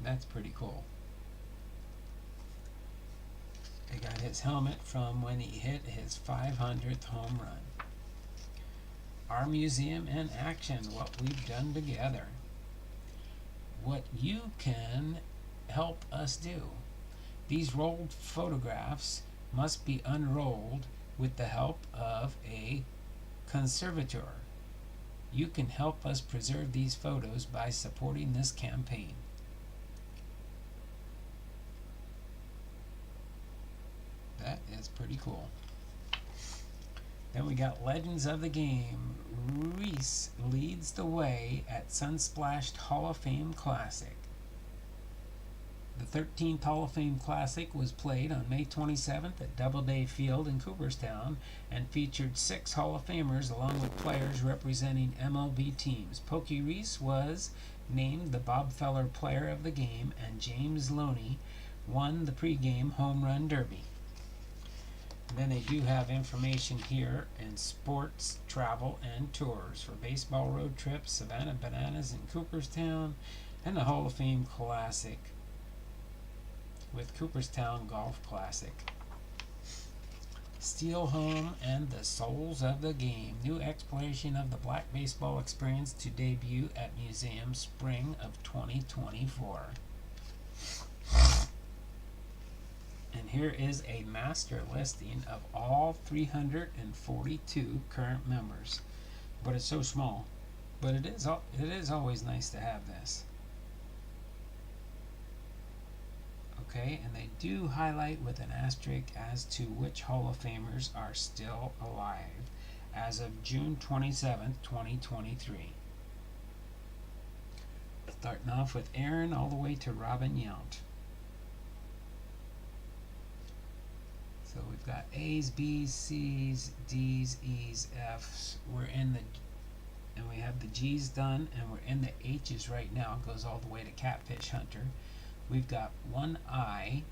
That's pretty cool. They got his helmet from when he hit his 500th home run. Our museum in action, what we've done together. What you can help us do. These rolled photographs must be unrolled with the help of a conservator. You can help us preserve these photos by supporting this campaign. That is pretty cool. Then we got Legends of the Game. Reese leads the way at Sunsplashed Hall of Fame Classic. The 13th Hall of Fame Classic was played on May 27th at Doubleday Field in Cooperstown and featured 6 Hall of Famers along with players representing MLB teams. Pokey Reese was named the Bob Feller Player of the Game, and James Loney won the pregame home run derby. And then they do have information here in sports, travel, and tours for baseball road trips, Savannah Bananas in Cooperstown, and the Hall of Fame Classic with Cooperstown Golf Classic. Steel Home and the Souls of the Game. New exploration of the black baseball experience to debut at Museum spring of 2024. And here is a master listing of all 342 current members. But it's so small. But it is always nice to have this. Okay, and they do highlight with an asterisk as to which Hall of Famers are still alive as of June 27th, 2023. Starting off with Aaron all the way to Robin Yount. So we've got A's, B's, C's, D's, E's, F's. We're in the, and we have the G's done, and we're in the H's right now. It goes all the way to Catfish Hunter. We've got one I,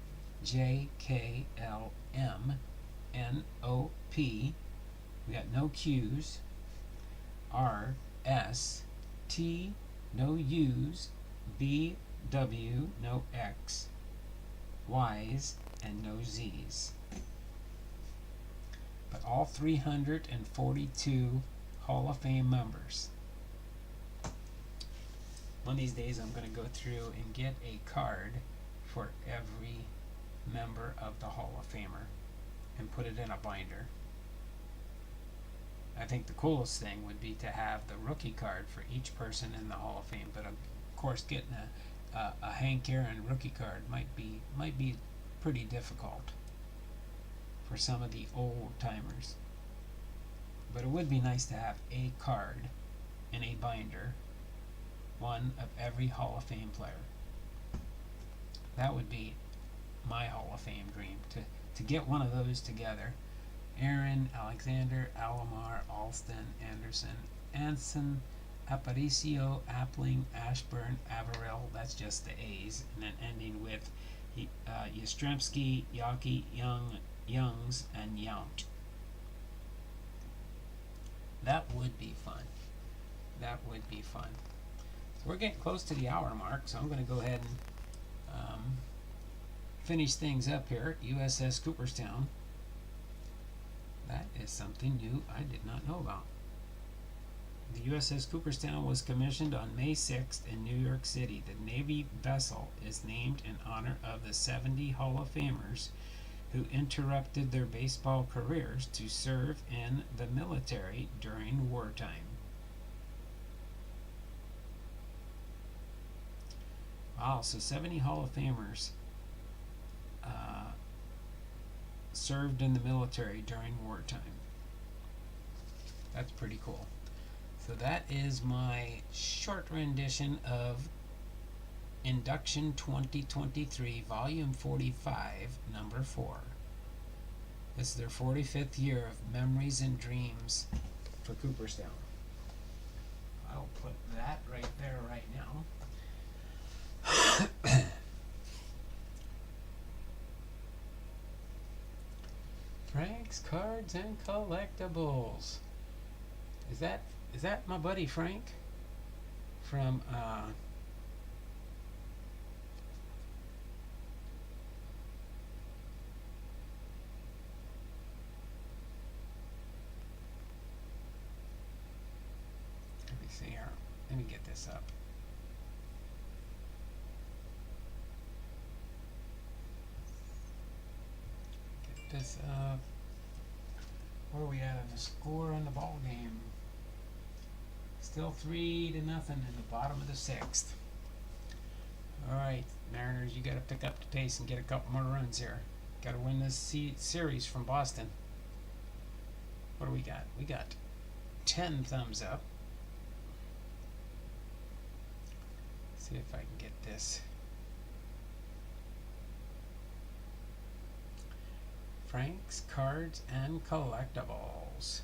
J, K, L, M, N, O, P. We got no Q's. R, S, T, no U's. B, W, no X. Y's, and no Z's. But all 342 Hall of Fame members. One of these days I'm going to go through and get a card for every member of the Hall of Famer and put it in a binder. I think the coolest thing would be to have the rookie card for each person in the Hall of Fame, but of course getting a Hank Aaron rookie card might be pretty difficult for some of the old timers. But it would be nice to have a card in a binder, one of every Hall of Fame player. That would be my Hall of Fame dream, to get one of those together. Aaron, Alexander, Alomar, Alston, Anderson, Anson, Aparicio, Appling, Ashburn, Averill, that's just the A's, and then ending with Yastrzemski, Yawkey, Young, Youngs, and Yount. That would be fun. That would be fun. So we're getting close to the hour mark, so I'm going to go ahead and finish things up here. USS Cooperstown. That is something new I did not know about. The USS Cooperstown was commissioned on May 6th in New York City. The Navy vessel is named in honor of the 70 Hall of Famers who interrupted their baseball careers to serve in the military during wartime. Wow, so 70 Hall of Famers served in the military during wartime. That's pretty cool. So that is my short rendition of Induction 2023, Volume 45, Number 4. This is their 45th year of Memories and Dreams for Cooperstown. I'll put that right there right now. Frank's Cards and Collectibles. Is that my buddy Frank from let me see here. Let me get this up. This where are we at on the score on the ball game? Still 3-0 in the bottom of the 6th. Alright, Mariners, you got to pick up the pace and get a couple more runs here. Got to win this series from Boston. What do we got? We got 10 thumbs up. Let's see if I can get this. Frank's Cards and Collectibles.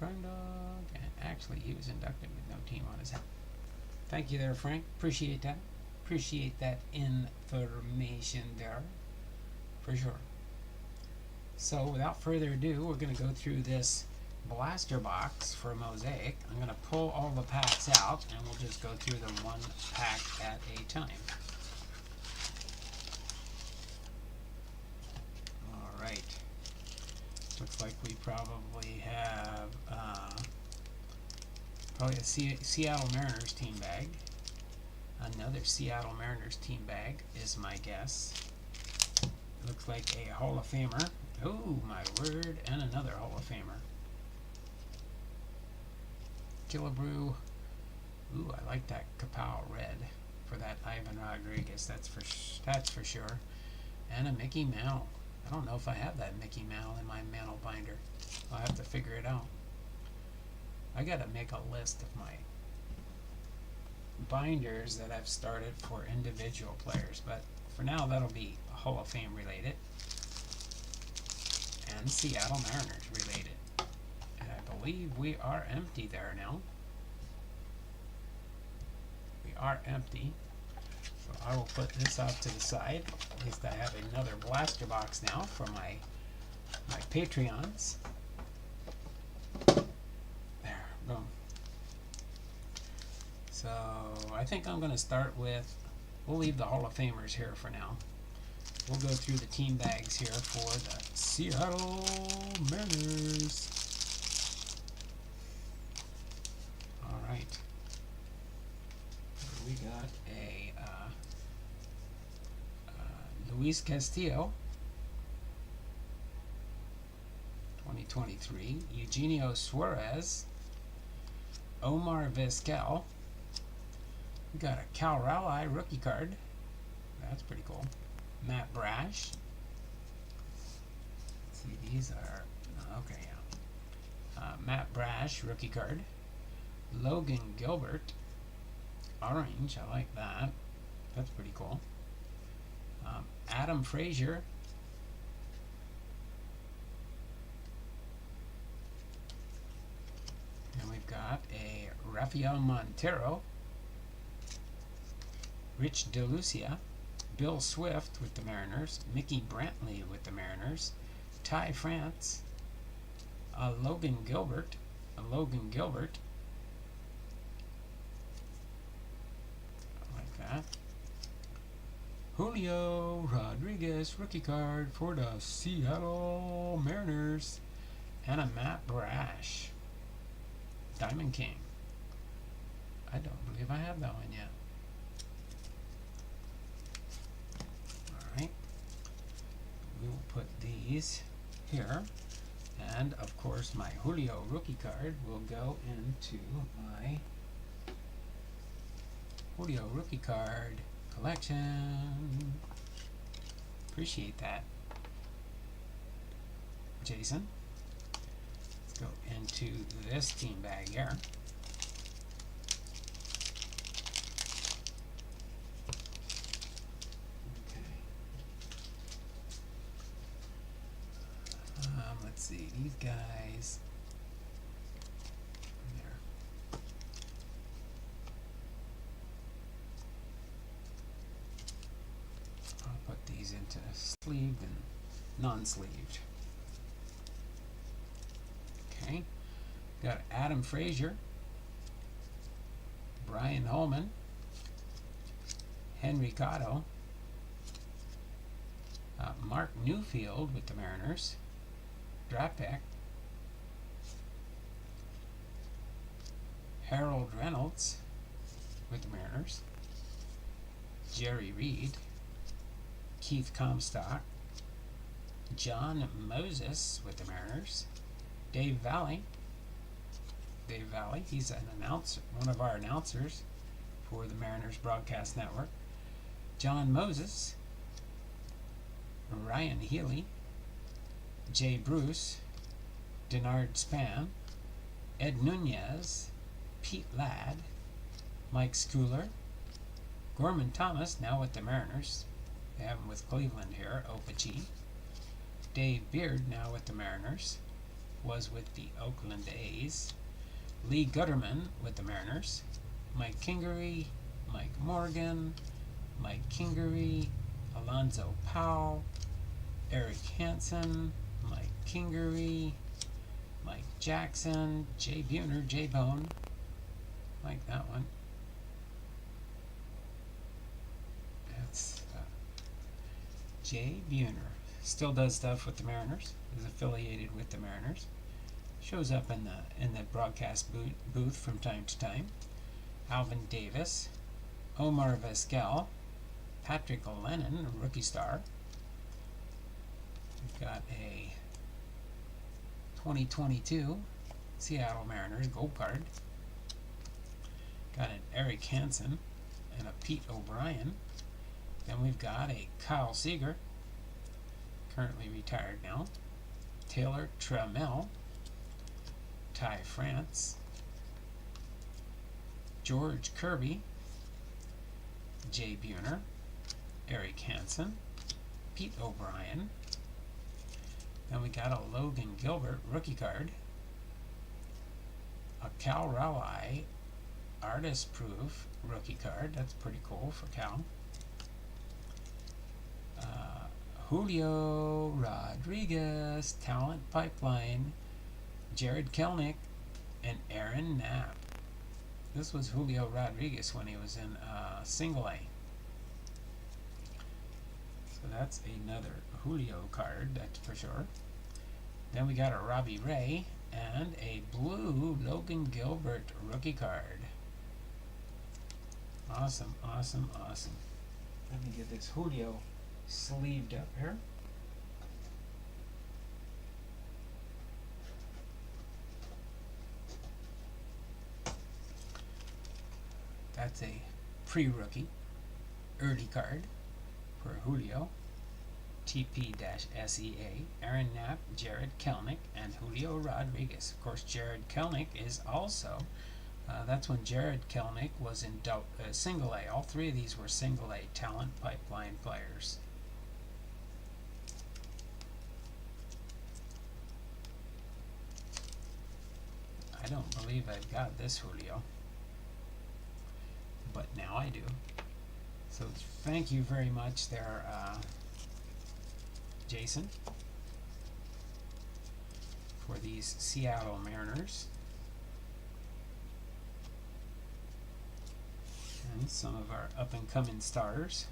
Crime Dog. And actually, he was inducted with no team on his hat. Thank you there, Frank. Appreciate that. Appreciate that information there. For sure. So, without further ado, we're going to go through this blaster box for Mosaic. I'm going to pull all the packs out, and we'll just go through them one pack at a time. Alright. Looks like we probably have probably a Seattle Mariners team bag. Another Seattle Mariners team bag is my guess. Looks like a Hall of Famer. Oh my word, and another Hall of Famer. Killebrew. Ooh, I like that Kapow red for that Ivan Rodriguez. That's for sure. And a Mickey Mantle. I don't know if I have that Mickey Mantle in my Mantle binder. I'll have to figure it out. I gotta make a list of my binders that I've started for individual players, but for now that'll be Hall of Fame related and Seattle Mariners related. And I believe we are empty there now. We are empty. So I will put this off to the side. At least I have another blaster box now for my Patreons. There, boom. So I think I'm going to start with, we'll leave the Hall of Famers here for now. We'll go through the team bags here for the Seattle Mariners. Alright. We got a Luis Castillo, 2023. Eugenio Suarez. Omar Vizquel. We got a Cal Raleigh rookie card. That's pretty cool. Matt Brash. Let's see, these are okay. Yeah. Matt Brash rookie card. Logan Gilbert. Orange. I like that. That's pretty cool. Adam Frazier. And we've got a Rafael Montero. Rich DeLucia. Bill Swift with the Mariners, Mickey Brantley with the Mariners, Ty France, Logan Gilbert, I like that. Julio Rodriguez rookie card for the Seattle Mariners, and a Matt Brash, Diamond King. I don't believe I have that one yet. We will put these here, and of course my Julio rookie card will go into my Julio rookie card collection. Appreciate that, Jason. Let's go into this team bag here. Let's see, these guys. There. I'll put these into sleeved and non-sleeved. Okay. Got Adam Frazier, Brian Holman, Henry Cotto, Mark Newfield with the Mariners. Draft pick. Harold Reynolds with the Mariners. Jerry Reed. Keith Comstock. John Moses with the Mariners. Dave Valley. He's an announcer, one of our announcers for the Mariners Broadcast Network. John Moses. Ryan Healy. Jay Bruce, Denard Span, Ed Nunez, Pete Ladd, Mike Schooler, Gorman Thomas, now with the Mariners. They have him with Cleveland here, Opachi. Dave Beard, now with the Mariners. was with the Oakland A's. Lee Gutterman with the Mariners. Mike Kingery, Mike Morgan, Mike Kingery, Alonzo Powell, Eric Hansen, Mike Kingery, Mike Jackson, Jay Buhner, J-Bone, like that one. That's Jay Buhner. Still does stuff with the Mariners. Is affiliated with the Mariners. Shows up in the broadcast booth from time to time. Alvin Davis, Omar Vizquel, Patrick Lennon, rookie star. We've got a 2022 Seattle Mariners gold card. Got an Eric Hansen and a Pete O'Brien. Then we've got a Kyle Seager, currently retired now. Taylor Trammell, Ty France, George Kirby, Jay Buhner, Eric Hansen, Pete O'Brien. Then we got a Logan Gilbert rookie card, a Cal Raleigh artist proof rookie card. That's pretty cool for Cal. Julio Rodriguez, talent pipeline, Jared Kelnick, and Aaron Knapp. This was Julio Rodriguez when he was in single A. So that's another Julio card, that's for sure. Then we got a Robbie Ray and a blue Logan Gilbert rookie card. Awesome, awesome, awesome. Let me get this Julio sleeved up here. That's a pre-rookie early card for Julio. TP-SEA, Aaron Knapp, Jared Kelnick, and Julio Rodriguez. Of course, Jared Kelnick is also, that's when Jared Kelnick was in single A. All three of these were single A talent pipeline players. I don't believe I've got this Julio, but now I do. So thank you very much there, Jason, for these Seattle Mariners. And some of our up-and-coming stars.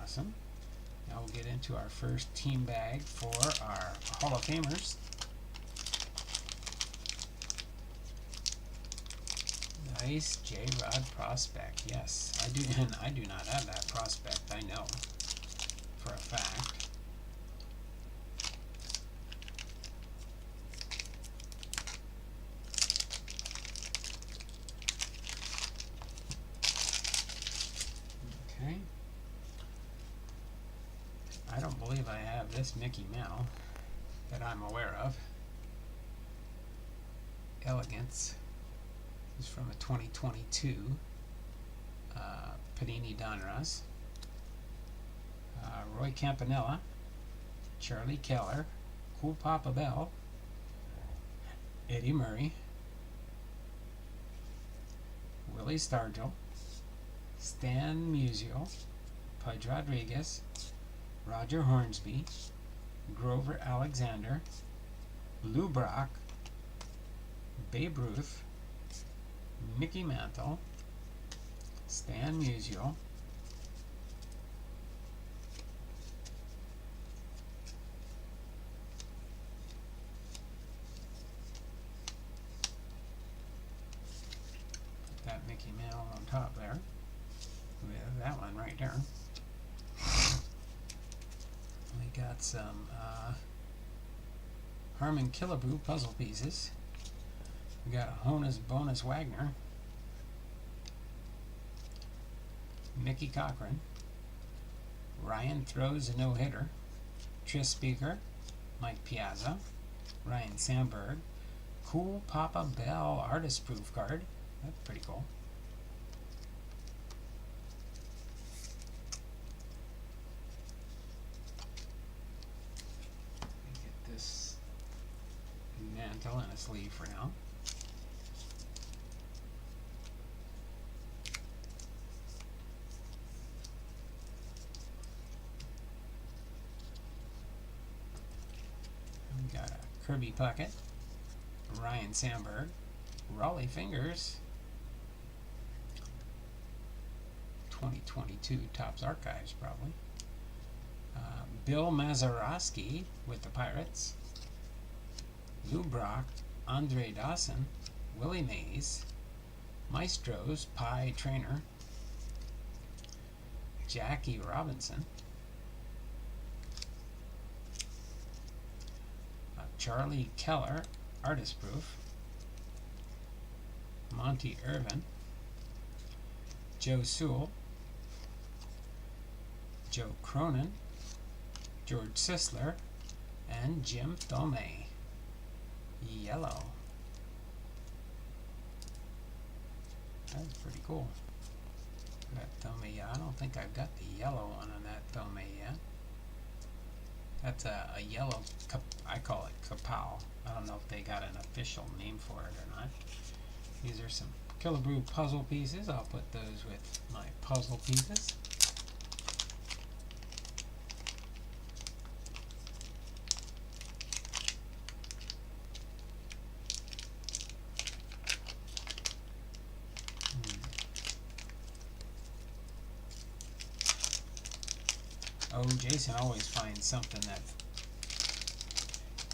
Awesome. Now we'll get into our first team bag for our Hall of Famers. Nice J-Rod prospect. Yes, I do, and I do not have that prospect, I know for a fact. Okay. I don't believe I have this Mickey Mantle that I'm aware of. Elegance. This is from a 2022 Panini Donruss. Roy Campanella, Charlie Keller, Cool Papa Bell, Eddie Murray, Willie Stargell, Stan Musial, Pudge Rodriguez, Roger Hornsby, Grover Alexander, Lou Brock, Babe Ruth, Mickey Mantle, Stan Musial, put that Mickey Mantle on top there. We have that one right there. We got some Harmon Killebrew puzzle pieces. We got a Honus Bonus Wagner, Mickey Cochran, Ryan throws a no-hitter, Tris Speaker, Mike Piazza, Ryan Sandberg, Cool Papa Bell artist proof card. That's pretty cool. sleeve for now. We got a Kirby Puckett, Ryan Sandberg, Raleigh Fingers, 2022 Topps Archives probably. Bill Mazeroski with the Pirates, Lou Brock, Andre Dawson, Willie Mays, Maestro's Pie Trainer, Jackie Robinson, Charlie Keller, Artist Proof, Monty Irvin, Joe Sewell, Joe Cronin, George Sisler, and Jim Thome. Yellow. That's pretty cool. That Thome, yeah, I don't think I've got the yellow one on that Thome yet. That's a yellow, I call it Kapow. I don't know if they got an official name for it or not. These are some Killebrew puzzle pieces. I'll put those with my puzzle pieces. Oh, Jason always finds something that,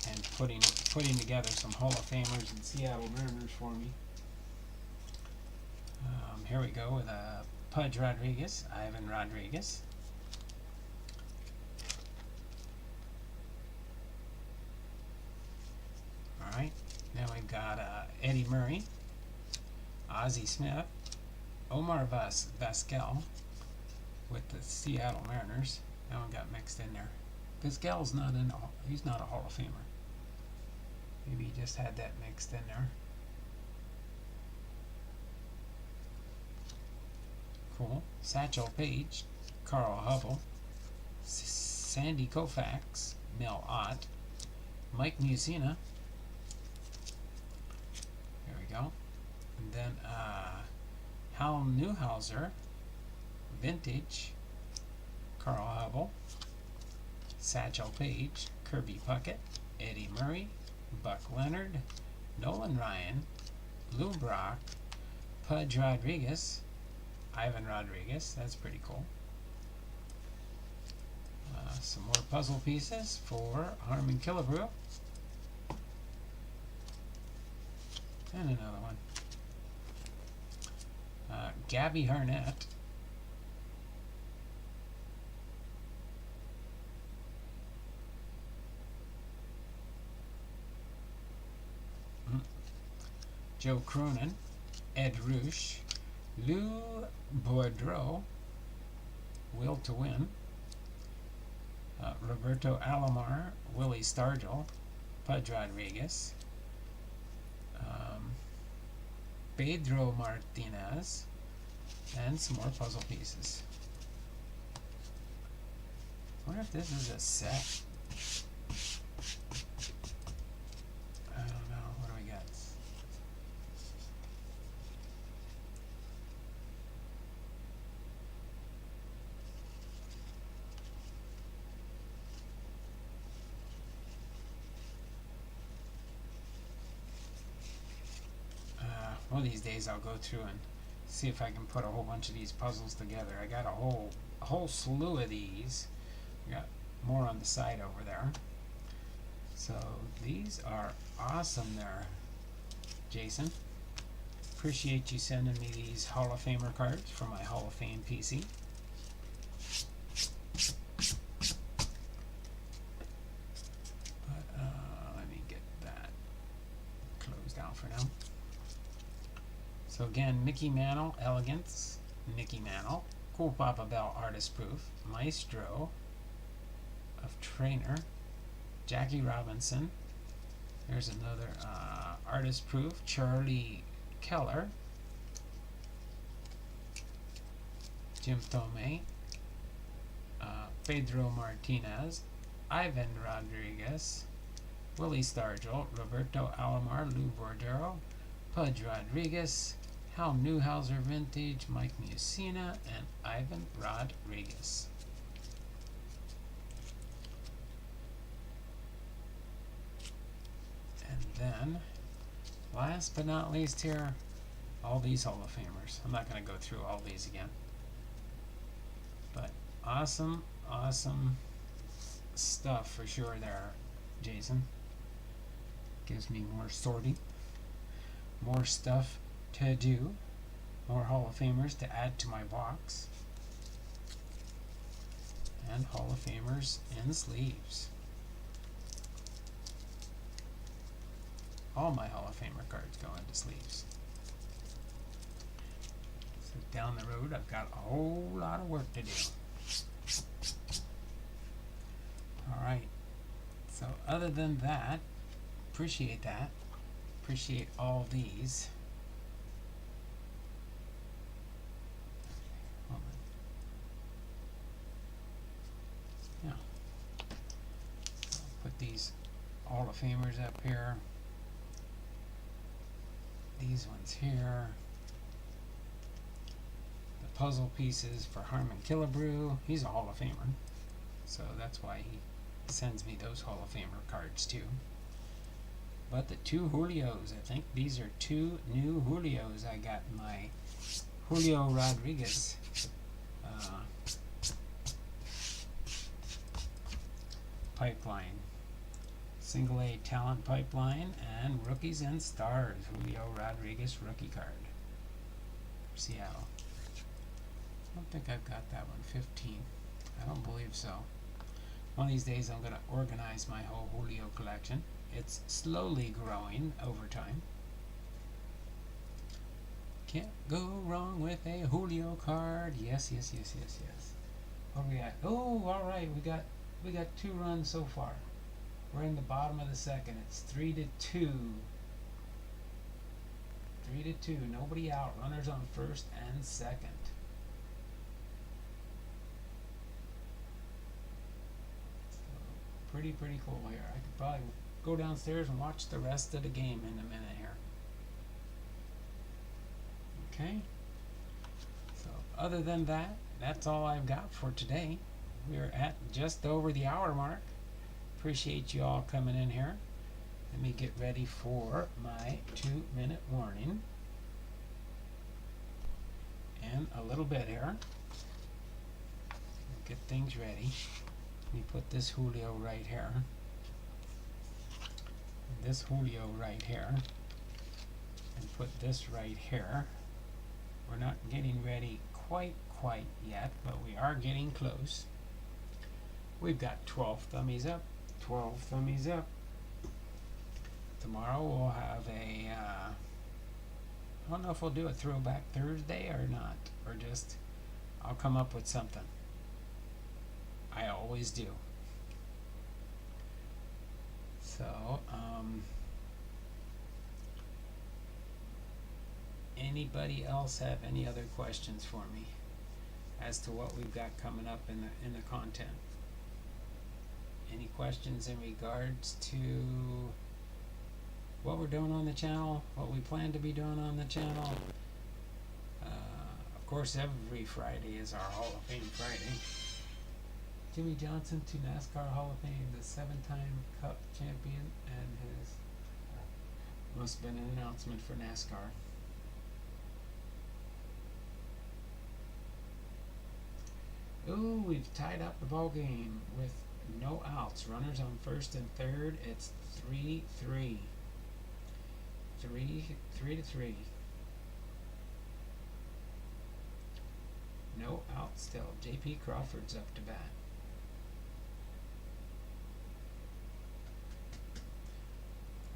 and putting together some Hall of Famers and Seattle Mariners for me. Here we go with Pudge Rodriguez, Ivan Rodriguez. All right, now we've got Eddie Murray, Ozzie Smith, Omar Vizquel with the Seattle Mariners. That one got mixed in there. Vizquel's not in. He's not a Hall of Famer. Maybe he just had that mixed in there. Cool. Satchel Paige, Carl Hubble, Sandy Koufax, Mel Ott, Mike Mussina. There we go. And then Hal Newhouser, Vintage, Carl Hubble, Satchel Paige, Kirby Puckett, Eddie Murray, Buck Leonard, Nolan Ryan, Lou Brock, Pudge Rodriguez, Ivan Rodriguez. That's pretty cool. Some more puzzle pieces for Harmon Killebrew. And another one. Gabby Harnett. Joe Cronin, Ed Roosh, Lou Boudreau, Will to Win, Roberto Alomar, Willie Stargell, Pudge Rodriguez, Pedro Martinez, and some more puzzle pieces. I wonder if this is a set. I don't know. What do we got? One of these days I'll go through and see if I can put a whole bunch of these puzzles together. I got a whole slew of these. We got more on the side over there. So these are awesome there, Jason. Appreciate you sending me these Hall of Famer cards for my Hall of Fame PC. But let me get that closed out for now. So again, Mickey Mantle, Elegance, Mickey Mantle, Cool Papa Bell, Artist Proof, Maestro of Trainer, Jackie Robinson. There's another Artist Proof, Charlie Keller, Jim Thome, Pedro Martinez, Ivan Rodriguez, Willie Stargell, Roberto Alomar, Lou Bordero, Pudge Rodriguez, Hal Newhouser Vintage, Mike Musina, and Ivan Rodriguez. And then, last but not least here, all these Hall of Famers. I'm not going to go through all these again. But awesome, awesome stuff for sure there, Jason. Gives me more sorting, more stuff to do, more Hall of Famers to add to my box, and Hall of Famers in sleeves. All my Hall of Famer cards go into sleeves. So down the road, I've got a whole lot of work to do. Alright, so other than that, appreciate that. Appreciate all these. Hold on. Yeah. I'll put these Hall of Famers up here. These ones here. The puzzle pieces for Harmon Killebrew. He's a Hall of Famer, so that's why he sends me those Hall of Famer cards too. But the two Julios, I think these are two new Julios. I got my Julio Rodriguez pipeline, single A talent pipeline, and Rookies and Stars, Julio Rodriguez rookie card for Seattle. I don't think I've got that one, 15. I don't believe so. One of these days I'm going to organize my whole Julio collection. It's slowly growing over time. Can't go wrong with a Julio card. Yes, yes, yes, yes, yes. What are we at? Oh, all right. We got 2 runs so far. We're in the bottom of the second. It's 3-2. 3-2. Nobody out. Runners on first and second. So, pretty cool here. I could probably go downstairs and watch the rest of the game in a minute here. Okay. So other than that, that's all I've got for today. We're at just over the hour mark. Appreciate you all coming in here. Let me get ready for my 2-minute warning in a little bit here. Get things ready. Let me put this Julio right here. This Julio right here. And put this right here. We're not getting ready quite yet, but we are getting close. We've got 12 thummies up. 12 thummies up. Tomorrow we'll have a, I don't know if we'll do a Throwback Thursday or not, or just, I'll come up with something. I always do. So, anybody else have any other questions for me as to what we've got coming up in the content? Any questions in regards to what we're doing on the channel, what we plan to be doing on the channel? Of course, every Friday is our Hall of Fame Friday. Jimmy Johnson to NASCAR Hall of Fame, the 7-time Cup champion, and his must have been an announcement for NASCAR. Ooh, we've tied up the ball game with no outs. Runners on first and third. It's 3-3. 3-3. No out still. J.P. Crawford's up to bat.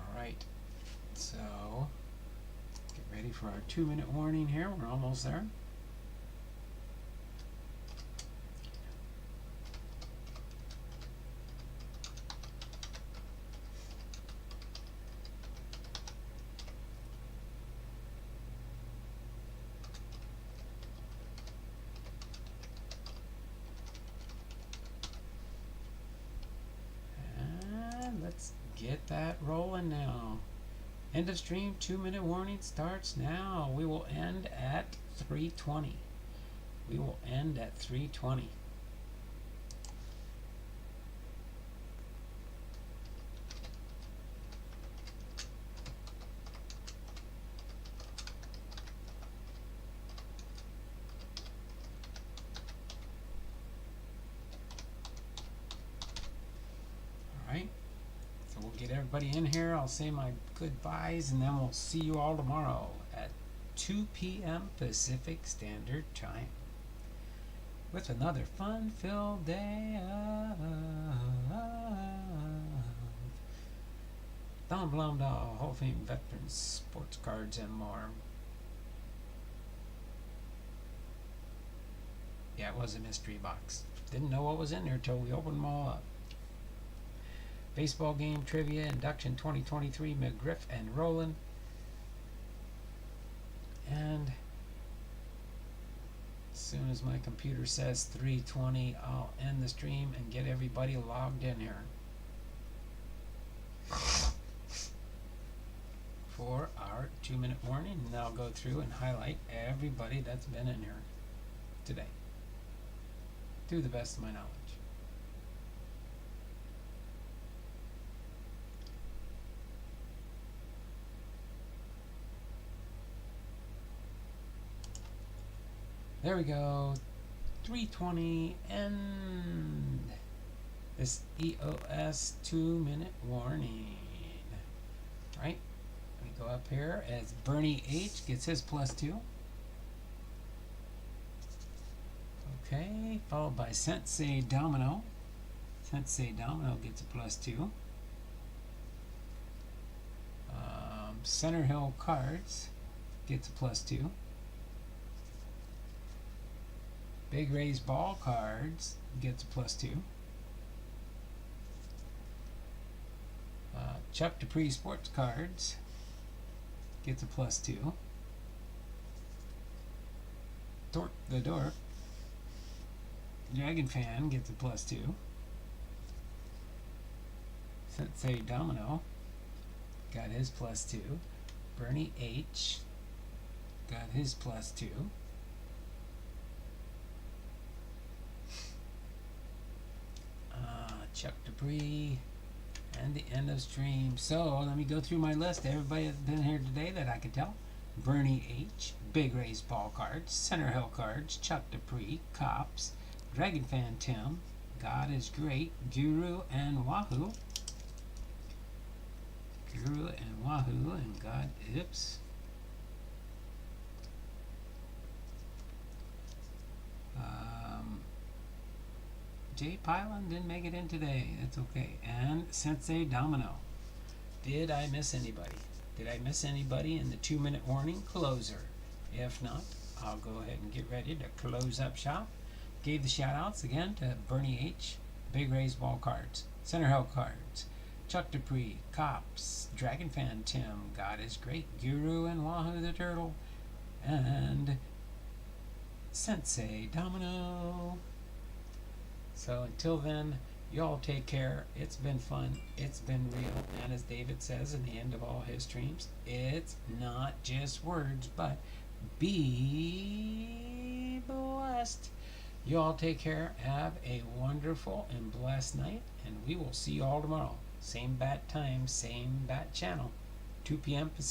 Alright, so get ready for our 2-minute warning here. We're almost there. Let's Get that rolling now. End of stream, 2-minute warning starts now. We will end at 3:20. We will end at 3:20. Alright. So we'll get everybody in here. I'll say my goodbyes and then we'll see you all tomorrow at 2 p.m. Pacific Standard Time with another fun-filled day of Don Blumdahl Hall of Fame Veterans Sports Cards and more. Yeah, it was a mystery box. Didn't know what was in there till we opened them all up. Baseball game trivia, Induction 2023, McGriff and Rolen. And as soon as my computer says 3:20, I'll end the stream and get everybody logged in here for our 2-minute warning. And I'll go through and highlight everybody that's been in here today to the best of my knowledge. There we go. 3:20 and this EOS 2-minute warning. Right? We go up here as Bernie H gets his +2. Okay, followed by Sensei Domino. Sensei Domino gets a +2. Center Hill Cards gets a +2. Big Rays Ball Cards gets a +2. Chuck Dupree Sports Cards gets a +2. Dork the Dork Dragon Fan gets a +2. Sensei Domino got his +2. Bernie H got his +2. Chuck Dupree, and the end of stream. So let me go through my list. Everybody that's been here today that I can tell. Bernie H, Big Rays Ball Cards, Center Hill Cards, Chuck Dupree, Cops, Dragon Fan Tim, God is Great, Guru and Wahoo. Guru and Wahoo and God Ips. Jay Pylan didn't make it in today. That's okay. And Sensei Domino. Did I miss anybody? Did I miss anybody in the 2-minute warning closer? If not, I'll go ahead and get ready to close up shop. Gave the shout outs again to Bernie H, Big Rays Ball Cards, Center Hill Cards, Chuck Dupree, Cops, Dragon Fan Tim, God is Great, Guru and Wahoo the Turtle, and Sensei Domino. So until then, y'all take care. It's been fun. It's been real. And as David says in the end of all his streams, it's not just words, but be blessed. You all take care. Have a wonderful and blessed night. And we will see you all tomorrow. Same bat time, same bat channel. 2 p.m. Pacific.